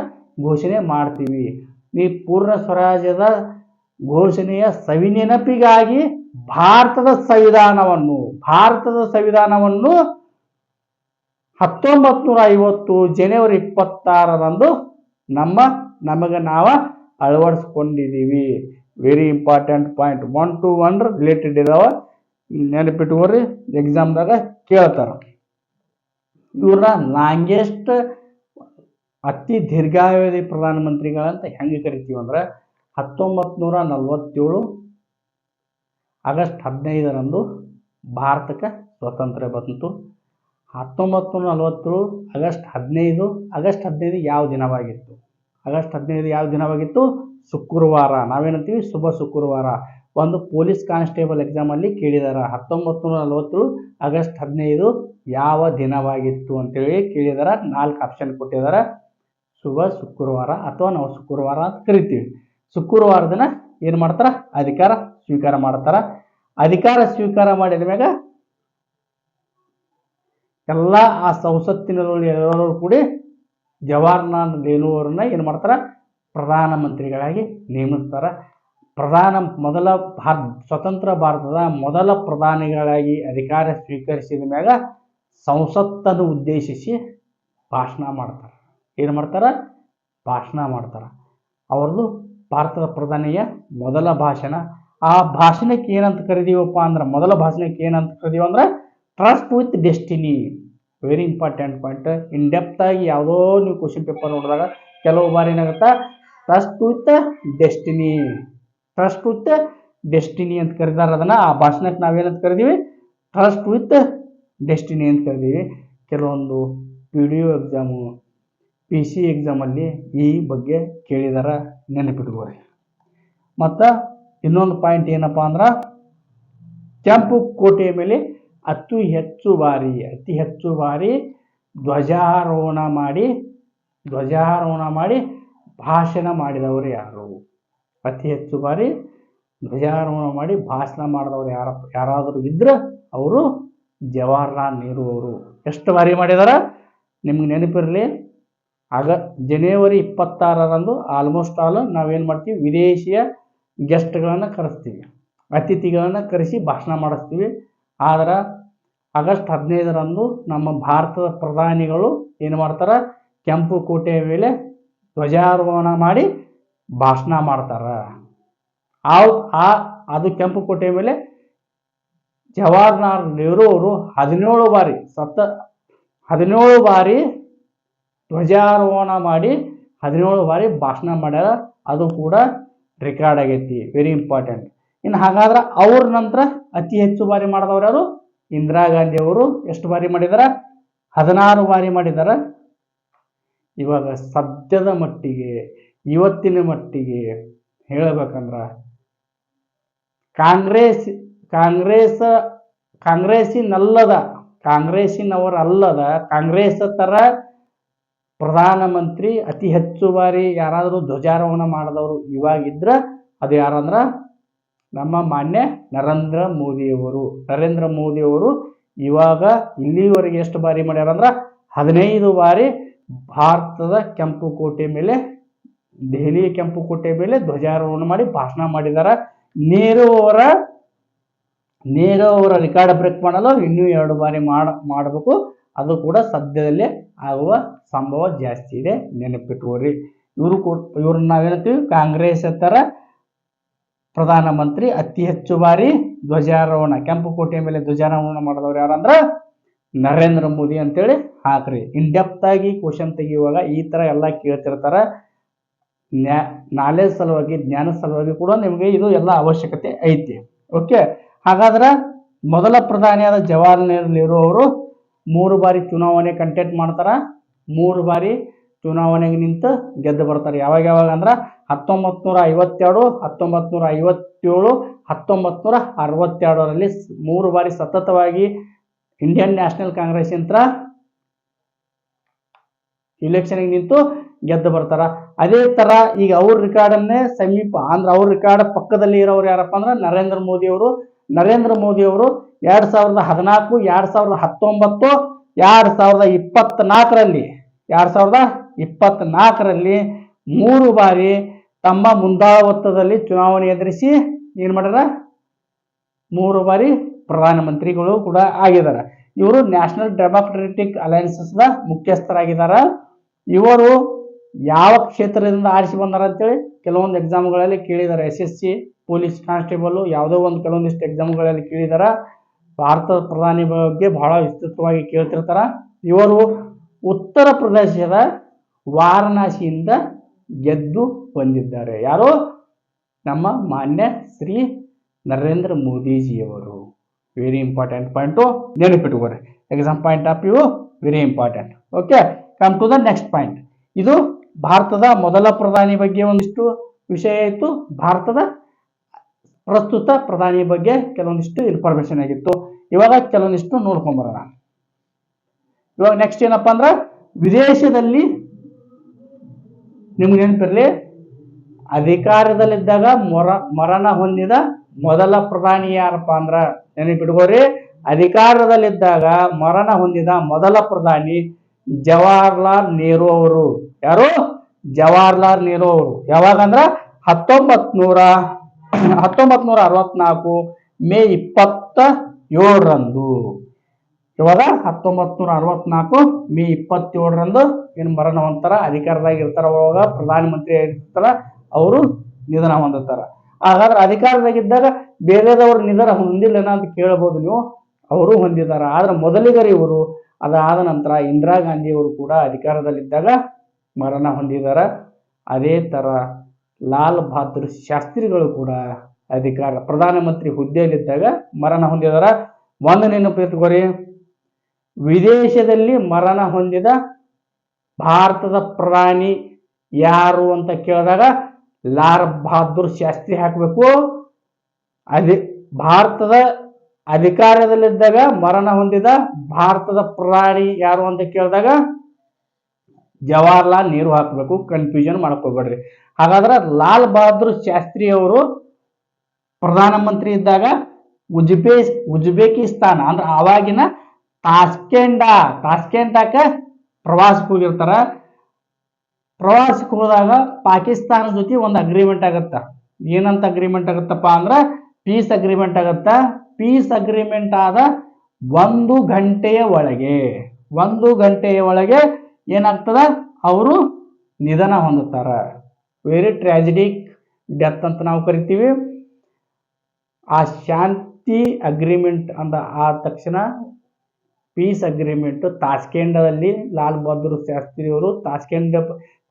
ಘೋಷಣೆ ಮಾಡ್ತೀವಿ. ಈ ಪೂರ್ಣ ಸ್ವರಾಜ್ಯದ ಘೋಷಣೆಯ ಸವಿನೆನಪಿಗಾಗಿ ಭಾರತದ ಸಂವಿಧಾನವನ್ನು 1950 ಜನವರಿ 26ರಂದು ನಮಗೆ ನಾವು ಅಳವಡಿಸ್ಕೊಂಡಿದ್ದೀವಿ. Very important point. 1 to 1 related ಇದಾವ. ನೆನಪಿಟ್ಕೋರಿ, ಎಕ್ಸಾಮ್ದಾಗ ಕೇಳ್ತಾರ. ಇವ್ರನ್ನ ಲಾಂಗೆಸ್ಟ್ ಅತಿ ದೀರ್ಘಾವಧಿ ಪ್ರಧಾನಮಂತ್ರಿಗಳಂತ ಹೆಂಗೆ ಕರಿತೀವಿ ಅಂದ್ರೆ 1947 ಆಗಸ್ಟ್ 15ರಂದು ಭಾರತಕ್ಕೆ ಸ್ವಾತಂತ್ರ್ಯ ಬಂತು. 1947 ಆಗಸ್ಟ್ 15 ಯಾವ ದಿನವಾಗಿತ್ತು? ಆಗಸ್ಟ್ 15 ಯಾವ ದಿನವಾಗಿತ್ತು? ಶುಕ್ರವಾರ. ನಾವೇನಂತೀವಿ? ಶುಭ ಶುಕ್ರವಾರ. ಒಂದು ಪೊಲೀಸ್ ಕಾನ್ಸ್ಟೇಬಲ್ ಎಕ್ಸಾಮಲ್ಲಿ ಕೇಳಿದಾರ. 1947 ಆಗಸ್ಟ್ 15 ಯಾವ ದಿನವಾಗಿತ್ತು ಅಂತೇಳಿ ಕೇಳಿದಾರ. 4 ಆಪ್ಷನ್ ಕೊಟ್ಟಿದಾರ. ಶುಭ ಶುಕ್ರವಾರ ಅಥವಾ ನಾವು ಶುಕ್ರವಾರ ಅಂತ ಕರಿತೀವಿ. ಶುಕ್ರವಾರ ದಿನ ಏನು ಮಾಡ್ತಾರ? ಅಧಿಕಾರ ಸ್ವೀಕಾರ ಮಾಡ್ತಾರ. ಅಧಿಕಾರ ಸ್ವೀಕಾರ ಮಾಡಿದ ಮ್ಯಾಗ ಎಲ್ಲ ಆ ಸಂಸತ್ತಿನಲ್ಲಿ ಎಲ್ಲರೂ ಕೂಡಿ ಜವಾಹರ್ಲಾಲ್ ನೆಹರು ಅವ್ರನ್ನ ಏನು ಮಾಡ್ತಾರ? ಪ್ರಧಾನಮಂತ್ರಿಗಳಾಗಿ ನೇಮಿಸ್ತಾರ. ಸ್ವತಂತ್ರ ಭಾರತದ ಮೊದಲ ಪ್ರಧಾನಿಗಳಾಗಿ ಅಧಿಕಾರ ಸ್ವೀಕರಿಸಿದ ಮ್ಯಾಗ ಸಂಸತ್ತನ್ನು ಉದ್ದೇಶಿಸಿ ಭಾಷಣ ಮಾಡ್ತಾರೆ. ಏನು ಮಾಡ್ತಾರ? ಭಾಷಣ ಮಾಡ್ತಾರ. ಅವ್ರದ್ದು ಭಾರತದ ಪ್ರಧಾನಿಯ ಮೊದಲ ಭಾಷಣ. ಆ ಭಾಷಣಕ್ಕೆ ಏನಂತ ಕರಿದೀವಪ್ಪ ಅಂದ್ರೆ, ಮೊದಲ ಭಾಷಣಕ್ಕೆ ಏನಂತ ಕರಿದೀವಿ ಅಂದ್ರೆ trust with destiny. Very important point. In depth ಆಗಿ ಯಾವುದೋ ನೀವು ಕ್ವಶನ್ ಪೇಪರ್ ನೋಡಿದಾಗ ಕೆಲವು ಬಾರಿ ಏನಾಗುತ್ತಾ? ಟ್ರಸ್ಟ್ ವಿತ್ ಡೆಸ್ಟಿನಿ ಅಂತ ಕರೀತಾರೆ. ಅದನ್ನ ಆ ಭಾಷಣಕ್ಕೆ ನಾವೇನಂತ ಕರಿದೀವಿ? ಟ್ರಸ್ಟ್ ವಿತ್ ಡೆಸ್ಟಿನಿ ಅಂತ ಕರಿದೀವಿ. ಕೆಲವೊಂದು PDO ಎಕ್ಸಾಮು, PC ಎಕ್ಸಾಮಲ್ಲಿ ಈ ಬಗ್ಗೆ ಕೇಳಿದಾರ. ನೆನಪಿಟ್ಕೋರಿ. ಮತ್ತು ಇನ್ನೊಂದು ಪಾಯಿಂಟ್ ಏನಪ್ಪ ಅಂದ್ರೆ, ಕೆಂಪು ಕೋಟೆಯ ಮೇಲೆ ಅತಿ ಹೆಚ್ಚು ಬಾರಿ ಧ್ವಜಾರೋಹಣ ಮಾಡಿ ಧ್ವಜಾರೋಹಣ ಮಾಡಿ ಭಾಷಣ ಮಾಡಿದವರು ಯಾರು? ಅತಿ ಹೆಚ್ಚು ಬಾರಿ ಧ್ವಜಾರೋಹಣ ಮಾಡಿ ಭಾಷಣ ಮಾಡಿದವರು ಯಾರಾದರೂ ಇದ್ರೆ ಅವರು ಜವಾಹರ್ಲಾಲ್ ನೆಹರು ಅವರು. ಎಷ್ಟು ಬಾರಿ ಮಾಡಿದಾರ ನಿಮ್ಗೆ ನೆನಪಿರಲಿ. ಜನವರಿ 26ರಂದು ಆಲ್ಮೋಸ್ಟ್ ಆಲ್ ನಾವೇನು ಮಾಡ್ತೀವಿ, ವಿದೇಶಿಯ ಗೆಸ್ಟ್ಗಳನ್ನು ಕರೆಸ್ತೀವಿ, ಅತಿಥಿಗಳನ್ನು ಕರೆಸಿ ಭಾಷಣ ಮಾಡಿಸ್ತೀವಿ. ಆದ್ರೆ ಆಗಸ್ಟ್ 15ರಂದು ನಮ್ಮ ಭಾರತದ ಪ್ರಧಾನಿಗಳು ಏನು ಮಾಡ್ತಾರೆ, ಕೆಂಪು ಕೋಟೆಯ ಮೇಲೆ ಧ್ವಜಾರೋಹಣ ಮಾಡಿ ಭಾಷಣ ಮಾಡ್ತಾರ. ಅದು ಕೆಂಪು ಕೋಟೆಯ ಮೇಲೆ ಜವಾಹರ್ಲಾಲ್ ನೆಹರು ಅವರು 17 ಬಾರಿ ಧ್ವಜಾರೋಹಣ ಮಾಡಿ 17 ಬಾರಿ ಭಾಷಣ ಮಾಡ್ಯಾರ. ಅದು ಕೂಡ ರೆಕಾರ್ಡ್ ಆಗೈತಿ. Very important. ಇನ್ನು ಹಾಗಾದ್ರೆ ಅವ್ರ ನಂತರ ಅತಿ ಹೆಚ್ಚು ಬಾರಿ ಮಾಡಿದವರು ಯಾರು? ಇಂದಿರಾ ಗಾಂಧಿ ಅವರು. ಎಷ್ಟು ಬಾರಿ ಮಾಡಿದಾರ? 16 ಬಾರಿ ಮಾಡಿದಾರ. ಇವಾಗ ಸದ್ಯದ ಮಟ್ಟಿಗೆ, ಇವತ್ತಿನ ಮಟ್ಟಿಗೆ ಹೇಳಬೇಕಂದ್ರ ಕಾಂಗ್ರೆಸ್ಸಿನವರಲ್ಲದ ಕಾಂಗ್ರೆಸ್ ತರ ಪ್ರಧಾನಮಂತ್ರಿ ಅತಿ ಹೆಚ್ಚು ಬಾರಿ ಯಾರಾದರೂ ಧ್ವಜಾರೋಹಣ ಮಾಡಿದವರು ಇವಾಗಿದ್ರ ಅದು ಯಾರಂದ್ರ ನಮ್ಮ ಮಾನ್ಯ ನರೇಂದ್ರ ಮೋದಿಯವರು. ಇವಾಗ ಇಲ್ಲಿವರೆಗೆ ಎಷ್ಟು ಬಾರಿ ಮಾಡ್ಯಾರಂದ್ರ 15 ಬಾರಿ ಭಾರತದ ಕೆಂಪು ಕೋಟೆ ಮೇಲೆ, ದೆಹಲಿಯ ಕೆಂಪು ಕೋಟೆ ಮೇಲೆ ಧ್ವಜಾರೋಹಣ ಮಾಡಿ ಭಾಷಣ ಮಾಡಿದಾರ. ನೆಹರು ಅವರ ರೆಕಾರ್ಡ್ ಬ್ರೇಕ್ ಮಾಡಲು ಇನ್ನೂ 2 ಬಾರಿ ಮಾಡಬೇಕು. ಅದು ಕೂಡ ಸದ್ಯದಲ್ಲೇ ಆಗುವ ಸಂಭವ ಜಾಸ್ತಿ ಇದೆ, ನೆನಪಿಟ್ಕೋರಿ. ಇವ್ರನ್ನ ನಾವೇಳ್ತೀವಿ ಕಾಂಗ್ರೆಸ್ ತರ ಪ್ರಧಾನಮಂತ್ರಿ ಅತಿ ಹೆಚ್ಚು ಬಾರಿ ಧ್ವಜಾರೋಹಣ, ಕೆಂಪು ಕೋಟೆಯ ಮೇಲೆ ಧ್ವಜಾರೋಹಣ ಮಾಡಿದವರು ಯಾರಂದ್ರ ನರೇಂದ್ರ ಮೋದಿ ಅಂತೇಳಿ ಹಾಕ್ರಿ. ಇನ್ಡೆಪ್ತ್ ಆಗಿ ಕ್ವಶನ್ ತೆಗೆಯುವಾಗ ಈ ತರ ಎಲ್ಲ ಕೇಳ್ತಿರ್ತಾರ. ನಾಲೆಜ್ ಸಲುವಾಗಿ, ಜ್ಞಾನ ಸಲುವಾಗಿ ಕೂಡ ನಿಮಗೆ ಇದು ಎಲ್ಲ ಅವಶ್ಯಕತೆ ಐತಿ. ಓಕೆ, ಹಾಗಾದ್ರೆ ಮೊದಲ ಪ್ರಧಾನಿಯಾದ ಜವಾಹರ್ಲಾಲ್ ನೆಹರು ಅವರು 3 ಬಾರಿ ಚುನಾವಣೆ ಕಂಟೆಸ್ಟ್ ಮಾಡ್ತಾರ. 3 ಬಾರಿ ಚುನಾವಣೆಗೆ ನಿಂತು ಗೆದ್ದು ಬರ್ತಾರೆ. ಯಾವಾಗ ಅಂದ್ರ 1952, 1957, 1962ರಲ್ಲಿ 3 ಬಾರಿ ಸತತವಾಗಿ ಇಂಡಿಯನ್ ನ್ಯಾಷನಲ್ ಕಾಂಗ್ರೆಸ್ ಅಂತ ಇಲೆಕ್ಷನ್ಗೆ ನಿಂತು ಗೆದ್ದು ಬರ್ತಾರ. ಅದೇ ತರ ಈಗ ಅವ್ರ ರೆಕಾರ್ಡನ್ನೇ ಸಮೀಪ ಅಂದ್ರೆ ಅವ್ರ ರೆಕಾರ್ಡ್ ಪಕ್ಕದಲ್ಲಿ ಇರೋರು ಯಾರಪ್ಪ ಅಂದ್ರೆ ನರೇಂದ್ರ ಮೋದಿ ಅವರು. 2014, 2019, 2024ರಲ್ಲಿ 3 ಬಾರಿ ತಮ್ಮ ಮುಂದಾಳತ್ವದಲ್ಲಿ ಚುನಾವಣೆ ಎದುರಿಸಿ ಏನ್ ಮಾಡ್ಯಾರ, 3 ಬಾರಿ ಪ್ರಧಾನಮಂತ್ರಿಗಳು ಕೂಡ ಆಗಿದ್ದಾರೆ. ಇವರು ನ್ಯಾಷನಲ್ ಡೆಮಾಕ್ರೆಟಿಕ್ ಅಲಯನ್ಸಸ್ ಮುಖ್ಯಸ್ಥರಾಗಿದ್ದಾರೆ. ಇವರು ಯಾವ ಕ್ಷೇತ್ರದಿಂದ ಆರಿಸಿ ಬಂದಾರ ಅಂತೇಳಿ ಕೆಲವೊಂದು ಎಕ್ಸಾಮ್ಗಳಲ್ಲಿ ಕೇಳಿದ್ದಾರೆ. SSC, ಪೊಲೀಸ್ ಕಾನ್ಸ್ಟೇಬಲ್, ಯಾವುದೋ ಒಂದು ಕೆಲವೊಂದಿಷ್ಟು ಎಕ್ಸಾಮ್ಗಳಲ್ಲಿ ಕೇಳಿದಾರ. ಭಾರತದ ಪ್ರಧಾನಿ ಬಗ್ಗೆ ಬಹಳ ವಿಸ್ತೃತವಾಗಿ ಕೇಳ್ತಿರ್ತಾರ. ಇವರು ಉತ್ತರ ಪ್ರದೇಶದ ವಾರಣಾಸಿಯಿಂದ ಗೆದ್ದು ಬಂದಿದ್ದಾರೆ. ಯಾರು? ನಮ್ಮ ಮಾನ್ಯ ಶ್ರೀ ನರೇಂದ್ರ ಮೋದಿಜಿಯವರು. ವೆರಿ ಇಂಪಾರ್ಟೆಂಟ್ ಪಾಯಿಂಟು, ನೆನಪಿಟ್ಟುಕೋರಿ. Exam point of view very important. Okay, come to the next point. ಇದು ಭಾರತದ ಮೊದಲ ಪ್ರಧಾನಿ ಬಗ್ಗೆ ಒಂದಿಷ್ಟು ವಿಷಯ ಇತ್ತು. ಭಾರತದ ಪ್ರಸ್ತುತ ಪ್ರಧಾನಿ ಬಗ್ಗೆ ಕೆಲವೊಂದಿಷ್ಟು ಇನ್ಫಾರ್ಮೇಶನ್ ಆಗಿತ್ತು. ಇವಾಗ ಕೆಲವೊಂದಿಷ್ಟು ನೋಡ್ಕೊಂಬರೋಣ. ಇವಾಗ ನೆಕ್ಸ್ಟ್ ಏನಪ್ಪಾ ಅಂದ್ರ, ವಿದೇಶದಲ್ಲಿ ನಿಮ್ಗೆ ನೆನಪಿರ್ಲಿ, ಅಧಿಕಾರದಲ್ಲಿದ್ದಾಗ ಮರಣ ಹೊಂದಿದ ಮೊದಲ ಪ್ರಧಾನಿ ಯಾರಪ್ಪ ಅಂದ್ರ, ನೆನಪಿಟ್ಕೋರಿ, ಅಧಿಕಾರದಲ್ಲಿದ್ದಾಗ ಮರಣ ಹೊಂದಿದ ಮೊದಲ ಪ್ರಧಾನಿ ಜವಾಹರ್ಲಾಲ್ ನೆಹರು ಅವರು. ಯಾರು? ಜವಾಹರ್ಲಾಲ್ ನೆಹರು ಅವರು. ಯಾವಾಗಂದ್ರ 1964 ಮೇ 27ರಂದು. ಇವಾಗ 1964 ಮೇ 27ರಂದು ಏನು ಮರಣ ಹೊಂತಾರ, ಅಧಿಕಾರದಾಗ ಇರ್ತಾರ. ಅವಾಗ ಪ್ರಧಾನಮಂತ್ರಿ ಆಗಿರ್ತಾರ, ಅವರು ನಿಧನ ಹೊಂದುತ್ತಾರ. ಹಾಗಾದ್ರೆ ಅಧಿಕಾರದಾಗಿದ್ದಾಗ ಬೇರೆದವರು ನಿಧನ ಹೊಂದಿಲ್ಲ ಅಂತ ಕೇಳಬಹುದು ನೀವು. ಅವರು ಹೊಂದಿದ್ದಾರೆ. ಆದ್ರೆ ಮೊದಲಿಗರು ಇವರು. ಅದಾದ ನಂತರ ಇಂದಿರಾ ಗಾಂಧಿ ಅವರು ಕೂಡ ಅಧಿಕಾರದಲ್ಲಿದ್ದಾಗ ಮರಣ ಹೊಂದಿದಾರ. ಅದೇ ತರ ಲಾಲ್ ಬಹದ್ದೂರ್ ಶಾಸ್ತ್ರಿಗಳು ಕೂಡ ಪ್ರಧಾನಮಂತ್ರಿ ಹುದ್ದೆಯಲ್ಲಿದ್ದಾಗ ಮರಣ ಹೊಂದಿದಾರ. ಒಂದು ನೆನಪಿಟ್ಕೋರಿ, ವಿದೇಶದಲ್ಲಿ ಮರಣ ಹೊಂದಿದ ಭಾರತದ ಪ್ರಧಾನಿ ಯಾರು ಅಂತ ಕೇಳಿದಾಗ ಲಾಲ್ ಬಹದ್ದೂರ್ ಶಾಸ್ತ್ರಿ ಹಾಕಬೇಕು. ಭಾರತದ ಅಧಿಕಾರದಲ್ಲಿದ್ದಾಗ ಮರಣ ಹೊಂದಿದ ಭಾರತದ ಪ್ರಧಾನಿ ಯಾರು ಅಂತ ಕೇಳಿದಾಗ ಜವಾಹರ್ಲಾಲ್ ನೆಹರು ಹಾಕಬೇಕು, ಕನ್ಫ್ಯೂಷನ್ ಮಾಡ್ಕೋಬೇಡ್ರಿ. ಹಾಗಾದ್ರೆ ಲಾಲ್ ಬಹದ್ದೂರ್ ಶಾಸ್ತ್ರಿ ಅವರು ಪ್ರಧಾನಮಂತ್ರಿ ಇದ್ದಾಗ ಉಜ್ಬೇಕಿಸ್ತಾನ್ ಅಂದ್ರೆ ಆವಾಗಿನ ತಾಸ್ಕೆಂಡಾಕ ಪ್ರವಾಸಕ್ಕೆ ಹೋಗಿರ್ತಾರ. ಪ್ರವಾಸಕ್ಕೆ ಹೋದಾಗ ಪಾಕಿಸ್ತಾನ ಜೊತೆ ಒಂದು ಅಗ್ರಿಮೆಂಟ್ ಆಗತ್ತ. ಏನಂತ ಅಗ್ರಿಮೆಂಟ್ ಆಗತ್ತಪ್ಪ ಅಂದ್ರ ಪೀಸ್ ಅಗ್ರಿಮೆಂಟ್ ಆಗತ್ತ. ಪೀಸ್ ಅಗ್ರಿಮೆಂಟ್ ಆದ 1 ಗಂಟೆಯ ಒಳಗೆ ಏನಾಗ್ತದ, ಅವರು ನಿಧನ ಹೊಂದುತ್ತಾರ. ವೆರಿ ಟ್ರಾಜಿಡಿಕ್ ಡೆತ್ ಅಂತ ನಾವು ಕರಿತೀವಿ. ಆ ಶಾಂತಿ ಅಗ್ರಿಮೆಂಟ್ ಅಂದ ಆದ ತಕ್ಷಣ ಪೀಸ್ ಅಗ್ರಿಮೆಂಟ್ ತಾಸ್ಕೆಂಡದಲ್ಲಿ ಲಾಲ್ ಬಹದ್ದೂರ್ ಶಾಸ್ತ್ರಿ ಅವರು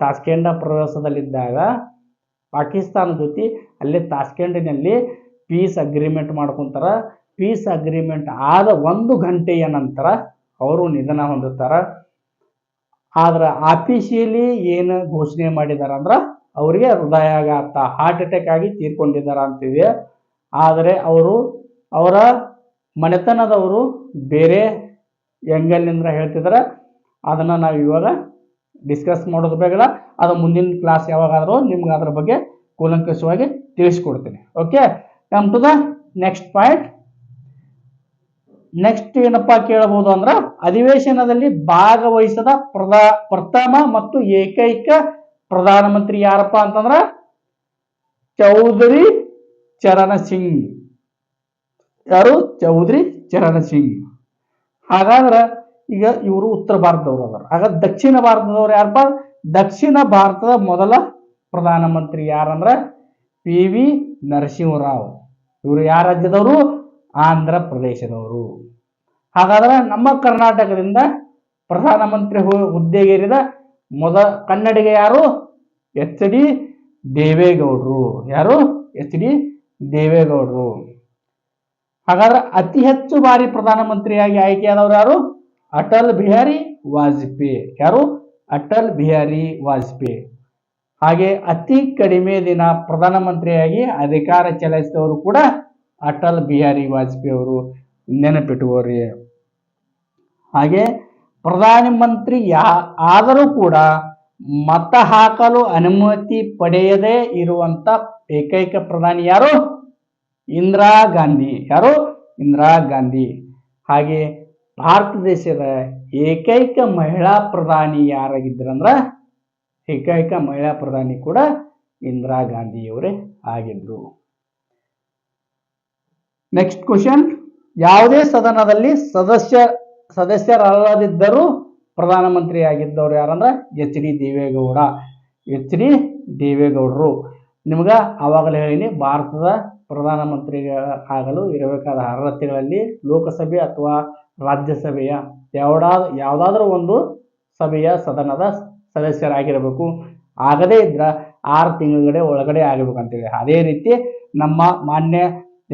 ತಾಸ್ಕೆಂಡ ಪ್ರವಾಸದಲ್ಲಿದ್ದಾಗ ಪಾಕಿಸ್ತಾನ ಜೊತೆ ಅಲ್ಲೇ ತಾಸ್ಕೆಂಡಿನಲ್ಲಿ ಪೀಸ್ ಅಗ್ರಿಮೆಂಟ್ ಮಾಡ್ಕೊಂತಾರ. ಪೀಸ್ ಅಗ್ರಿಮೆಂಟ್ ಆದ 1 ಗಂಟೆಯ ನಂತರ ಅವರು ನಿಧನ ಹೊಂದುತ್ತಾರ. ಆದ್ರೆ ಆಫೀಷಿಯಲಿ ಏನು ಘೋಷಣೆ ಮಾಡಿದಾರ ಅಂದ್ರ ಅವರಿಗೆ ಹೃದಯಾಘಾತ, ಹಾರ್ಟ್ ಅಟ್ಯಾಕ್ ಆಗಿ ತೀರ್ಕೊಂಡಿದ್ದಾರ ಅಂತಿದೆ. ಆದರೆ ಅವರ ಮನೆತನದವರು ಬೇರೆ ಎಂಗಲ್ನಿಂದ ಹೇಳ್ತಿದ್ದಾರೆ. ಅದನ್ನು ನಾವು ಇವಾಗ ಡಿಸ್ಕಸ್ ಮಾಡೋದು ಬೇಕಲ್ಲ. ಅದು ಮುಂದಿನ ಕ್ಲಾಸ್ ಯಾವಾಗಾದರೂ ನಿಮ್ಗೆ ಅದರ ಬಗ್ಗೆ ಕೂಲಂಕಷವಾಗಿ ತಿಳಿಸ್ಕೊಡ್ತೀನಿ. Okay, come to the next point. Next ಏನಪ್ಪಾ ಕೇಳಬಹುದು ಅಂದ್ರೆ, ಅಧಿವೇಶನದಲ್ಲಿ ಭಾಗವಹಿಸದ ಪ್ರಥಮ ಮತ್ತು ಏಕೈಕ ಪ್ರಧಾನಮಂತ್ರಿ ಯಾರಪ್ಪ ಅಂತಂದ್ರ ಚೌಧರಿ ಚರಣ ಸಿಂಗ್. ಯಾರು? ಚೌಧರಿ ಚರಣ ಸಿಂಗ್. ಹಾಗಾದ್ರೆ ಈಗ ಇವರು ಉತ್ತರ ಭಾರತದವರು ಅದಾರ. ಹಾಗಾದ್ರೆ ದಕ್ಷಿಣ ಭಾರತದವರು ಯಾರಪ್ಪ? ದಕ್ಷಿಣ ಭಾರತದ ಮೊದಲ ಪ್ರಧಾನಮಂತ್ರಿ ಯಾರಂದ್ರ PV ನರಸಿಂಹರಾವ್. ಇವರು ಯಾವ ರಾಜ್ಯದವರು? ಆಂಧ್ರ ಪ್ರದೇಶದವರು. ಹಾಗಾದ್ರೆ ನಮ್ಮ ಕರ್ನಾಟಕದಿಂದ ಪ್ರಧಾನಮಂತ್ರಿ ಹುದ್ದೆಗೇರಿದ ಕನ್ನಡಿಗ ಯಾರು? HD ದೇವೇಗೌಡರು. ಯಾರು? HD ದೇವೇಗೌಡರು. ಹಾಗಾದ್ರೆ ಅತಿ ಹೆಚ್ಚು ಬಾರಿ ಪ್ರಧಾನಮಂತ್ರಿಯಾಗಿ ಆಯ್ಕೆಯಾದವರು ಯಾರು? ಅಟಲ್ ಬಿಹಾರಿ ವಾಜಪೇಯಿ. ಯಾರು? ಅಟಲ್ ಬಿಹಾರಿ ವಾಜಪೇಯಿ. ಹಾಗೆ ಅತಿ ಕಡಿಮೆ ದಿನ ಪ್ರಧಾನಮಂತ್ರಿಯಾಗಿ ಅಧಿಕಾರ ಚಲಾಯಿಸಿದವರು ಕೂಡ ಅಟಲ್ ಬಿಹಾರಿ ವಾಜಪೇಯಿ ಅವರು. ನೆನಪಿಟ್ಟುಕೋರಿ. ಹಾಗೆ ಪ್ರಧಾನಮಂತ್ರಿ ಆದರೂ ಕೂಡ ಮತ ಹಾಕಲು ಅನುಮತಿ ಪಡೆಯದೇ ಇರುವಂತ ಏಕೈಕ ಪ್ರಧಾನಿ ಯಾರು? ಇಂದಿರಾ ಗಾಂಧಿ. ಯಾರು? ಇಂದಿರಾ ಗಾಂಧಿ. ಹಾಗೆ ಭಾರತ ದೇಶದ ಏಕೈಕ ಮಹಿಳಾ ಪ್ರಧಾನಿ ಯಾರಾಗಿದ್ರಂದ್ರ ಏಕೈಕ ಮಹಿಳಾ ಪ್ರಧಾನಿ ಕೂಡ ಇಂದಿರಾ ಗಾಂಧಿಯವರೇ ಆಗಿದ್ರು. ನೆಕ್ಸ್ಟ್ ಕ್ವಶನ್, ಯಾವುದೇ ಸದನದಲ್ಲಿ ಸದಸ್ಯರಲ್ಲದಿದ್ದರೂ ಪ್ರಧಾನಮಂತ್ರಿ ಆಗಿದ್ದವರು ಯಾರಂದ್ರ HD ದೇವೇಗೌಡ. HD ದೇವೇಗೌಡರು. ನಿಮ್ಗ ಆವಾಗಲೇ ಹೇಳಿನಿ, ಭಾರತದ ಪ್ರಧಾನಮಂತ್ರಿ ಆಗಲು ಇರಬೇಕಾದ ಅರ್ಹತೆಗಳಲ್ಲಿ ಲೋಕಸಭೆ ಅಥವಾ ರಾಜ್ಯಸಭೆಯ ಯಾವುದಾದ್ರೂ ಒಂದು ಸಭೆಯ ಸದನದ ಸದಸ್ಯರಾಗಿರಬೇಕು. ಆಗದೇ ಇದ್ರ 6 ತಿಂಗಳ ಒಳಗಡೆ ಆಗಬೇಕಂತೇಳಿ. ಅದೇ ರೀತಿ ನಮ್ಮ ಮಾನ್ಯ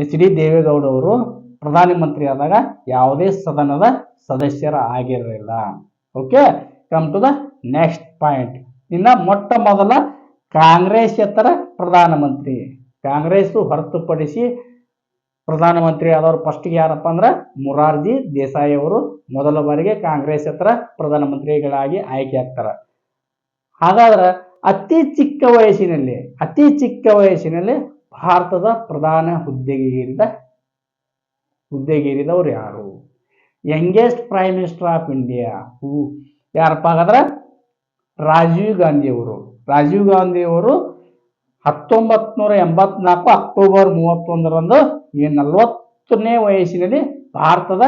HD ದೇವೇಗೌಡವರು ಪ್ರಧಾನಮಂತ್ರಿ ಆದಾಗ ಯಾವುದೇ ಸದನದ ಸದಸ್ಯರ ಆಗಿರಲಿಲ್ಲ. Okay, come to the next point. ಇನ್ನ ಮೊಟ್ಟ ಮೊದಲ ಕಾಂಗ್ರೆಸ್ಸೇತರ ಪ್ರಧಾನಮಂತ್ರಿ. ಕಾಂಗ್ರೆಸ್ ಹೊರತುಪಡಿಸಿ ಪ್ರಧಾನಮಂತ್ರಿ ಆದವರು ಫಸ್ಟ್ಗೆ ಯಾರಪ್ಪ ಅಂದ್ರೆ ಮೊರಾರ್ಜಿ ದೇಸಾಯಿ ಅವರು ಮೊದಲ ಬಾರಿಗೆ ಕಾಂಗ್ರೆಸ್ಸೇತರ ಪ್ರಧಾನಮಂತ್ರಿಗಳಾಗಿ ಆಯ್ಕೆ ಆಗ್ತಾರ. ಹಾಗಾದ್ರೆ ಅತಿ ಚಿಕ್ಕ ವಯಸ್ಸಿನಲ್ಲಿ ಭಾರತದ ಪ್ರಧಾನ ಹುದ್ದೆಗೇರಿದವರು ಯಾರು? Youngest prime minister of India ಯಾರಪ್ಪ ಹಾಗಾದ್ರೆ ರಾಜೀವ್ ಗಾಂಧಿ ಅವರು. ರಾಜೀವ್ ಗಾಂಧಿ ಅವರು 1984 ಅಕ್ಟೋಬರ್ 31ರಂದು 40ನೇ ವಯಸ್ಸಿನಲ್ಲಿ ಭಾರತದ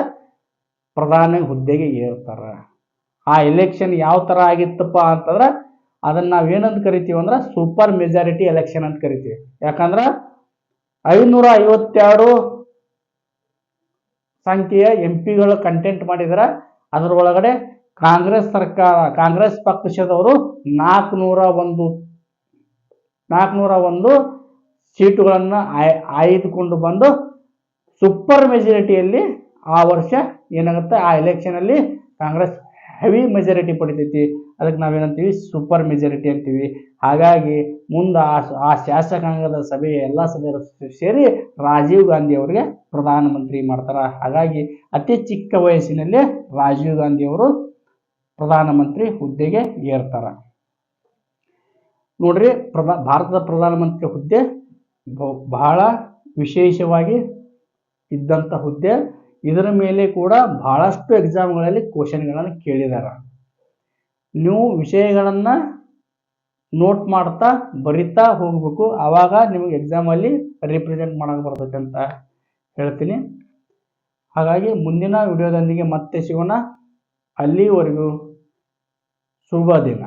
ಪ್ರಧಾನ ಹುದ್ದೆಗೆ ಏರ್ತಾರ. ಆ ಎಲೆಕ್ಷನ್ ಯಾವ ತರ ಆಗಿತ್ತಪ್ಪ ಅಂತಂದ್ರ ಅದನ್ನ ನಾವೇನಂತ ಕರಿತೀವಿ ಅಂದ್ರೆ ಸೂಪರ್ ಮೆಜಾರಿಟಿ ಎಲೆಕ್ಷನ್ ಅಂತ ಕರಿತೀವಿ. ಯಾಕಂದ್ರ 552 ಸಂಖ್ಯೆಯ MP ಗಳು ಕಂಟೆಂಟ್ ಮಾಡಿದಾರ. ಅದರೊಳಗಡೆ ಕಾಂಗ್ರೆಸ್ ಪಕ್ಷದವರು 401 ಸೀಟುಗಳನ್ನು ಆಯ್ದುಕೊಂಡು ಬಂದು ಸೂಪರ್ ಮೆಜಾರಿಟಿಯಲ್ಲಿ ಆ ವರ್ಷ ಏನಾಗುತ್ತೆ, ಆ ಎಲೆಕ್ಷನ್ ಅಲ್ಲಿ ಕಾಂಗ್ರೆಸ್ ಹೆವಿ ಮೆಜಾರಿಟಿ ಪಡಿತೈತಿ. ಅದಕ್ಕೆ ನಾವೇನಂತೀವಿ? ಸೂಪರ್ ಮೆಜಾರಿಟಿ ಅಂತೀವಿ. ಹಾಗಾಗಿ ಮುಂದೆ ಆ ಶಾಸಕಾಂಗದ ಸಭೆಯ ಎಲ್ಲ ಸದಸ್ಯರು ಸೇರಿ ರಾಜೀವ್ ಗಾಂಧಿ ಅವರಿಗೆ ಪ್ರಧಾನಮಂತ್ರಿ ಮಾಡ್ತಾರ. ಹಾಗಾಗಿ ಅತಿ ಚಿಕ್ಕ ವಯಸ್ಸಿನಲ್ಲಿ ರಾಜೀವ್ ಗಾಂಧಿ ಅವರು ಪ್ರಧಾನಮಂತ್ರಿ ಹುದ್ದೆಗೆ ಏರ್ತಾರ. ನೋಡ್ರಿ, ಭಾರತದ ಪ್ರಧಾನಮಂತ್ರಿ ಹುದ್ದೆ ಬಹಳ ವಿಶೇಷವಾಗಿ ಇದ್ದಂಥ ಹುದ್ದೆ. ಇದರ ಮೇಲೆ ಕೂಡ ಬಹಳಷ್ಟು ಎಕ್ಸಾಮ್ಗಳಲ್ಲಿ ಕ್ವಶನ್ಗಳನ್ನು ಕೇಳಿದ್ದಾರೆ. ನೀವು ವಿಷಯಗಳನ್ನು ನೋಟ್ ಮಾಡ್ತಾ ಬರಿತಾ ಹೋಗ್ಬೇಕು, ಆವಾಗ ನಿಮಗೆ ಎಕ್ಸಾಮಲ್ಲಿ ರಿಪ್ರೆಸೆಂಟ್ ಮಾಡೋಕೆ ಬರ್ತೈತೆ ಅಂತ ಹೇಳ್ತೀನಿ. ಹಾಗಾಗಿ ಮುಂದಿನ ವಿಡಿಯೋದೊಂದಿಗೆ ಮತ್ತೆ ಸಿಗೋಣ. ಅಲ್ಲಿವರೆಗೂ ಶುಭ ದಿನ.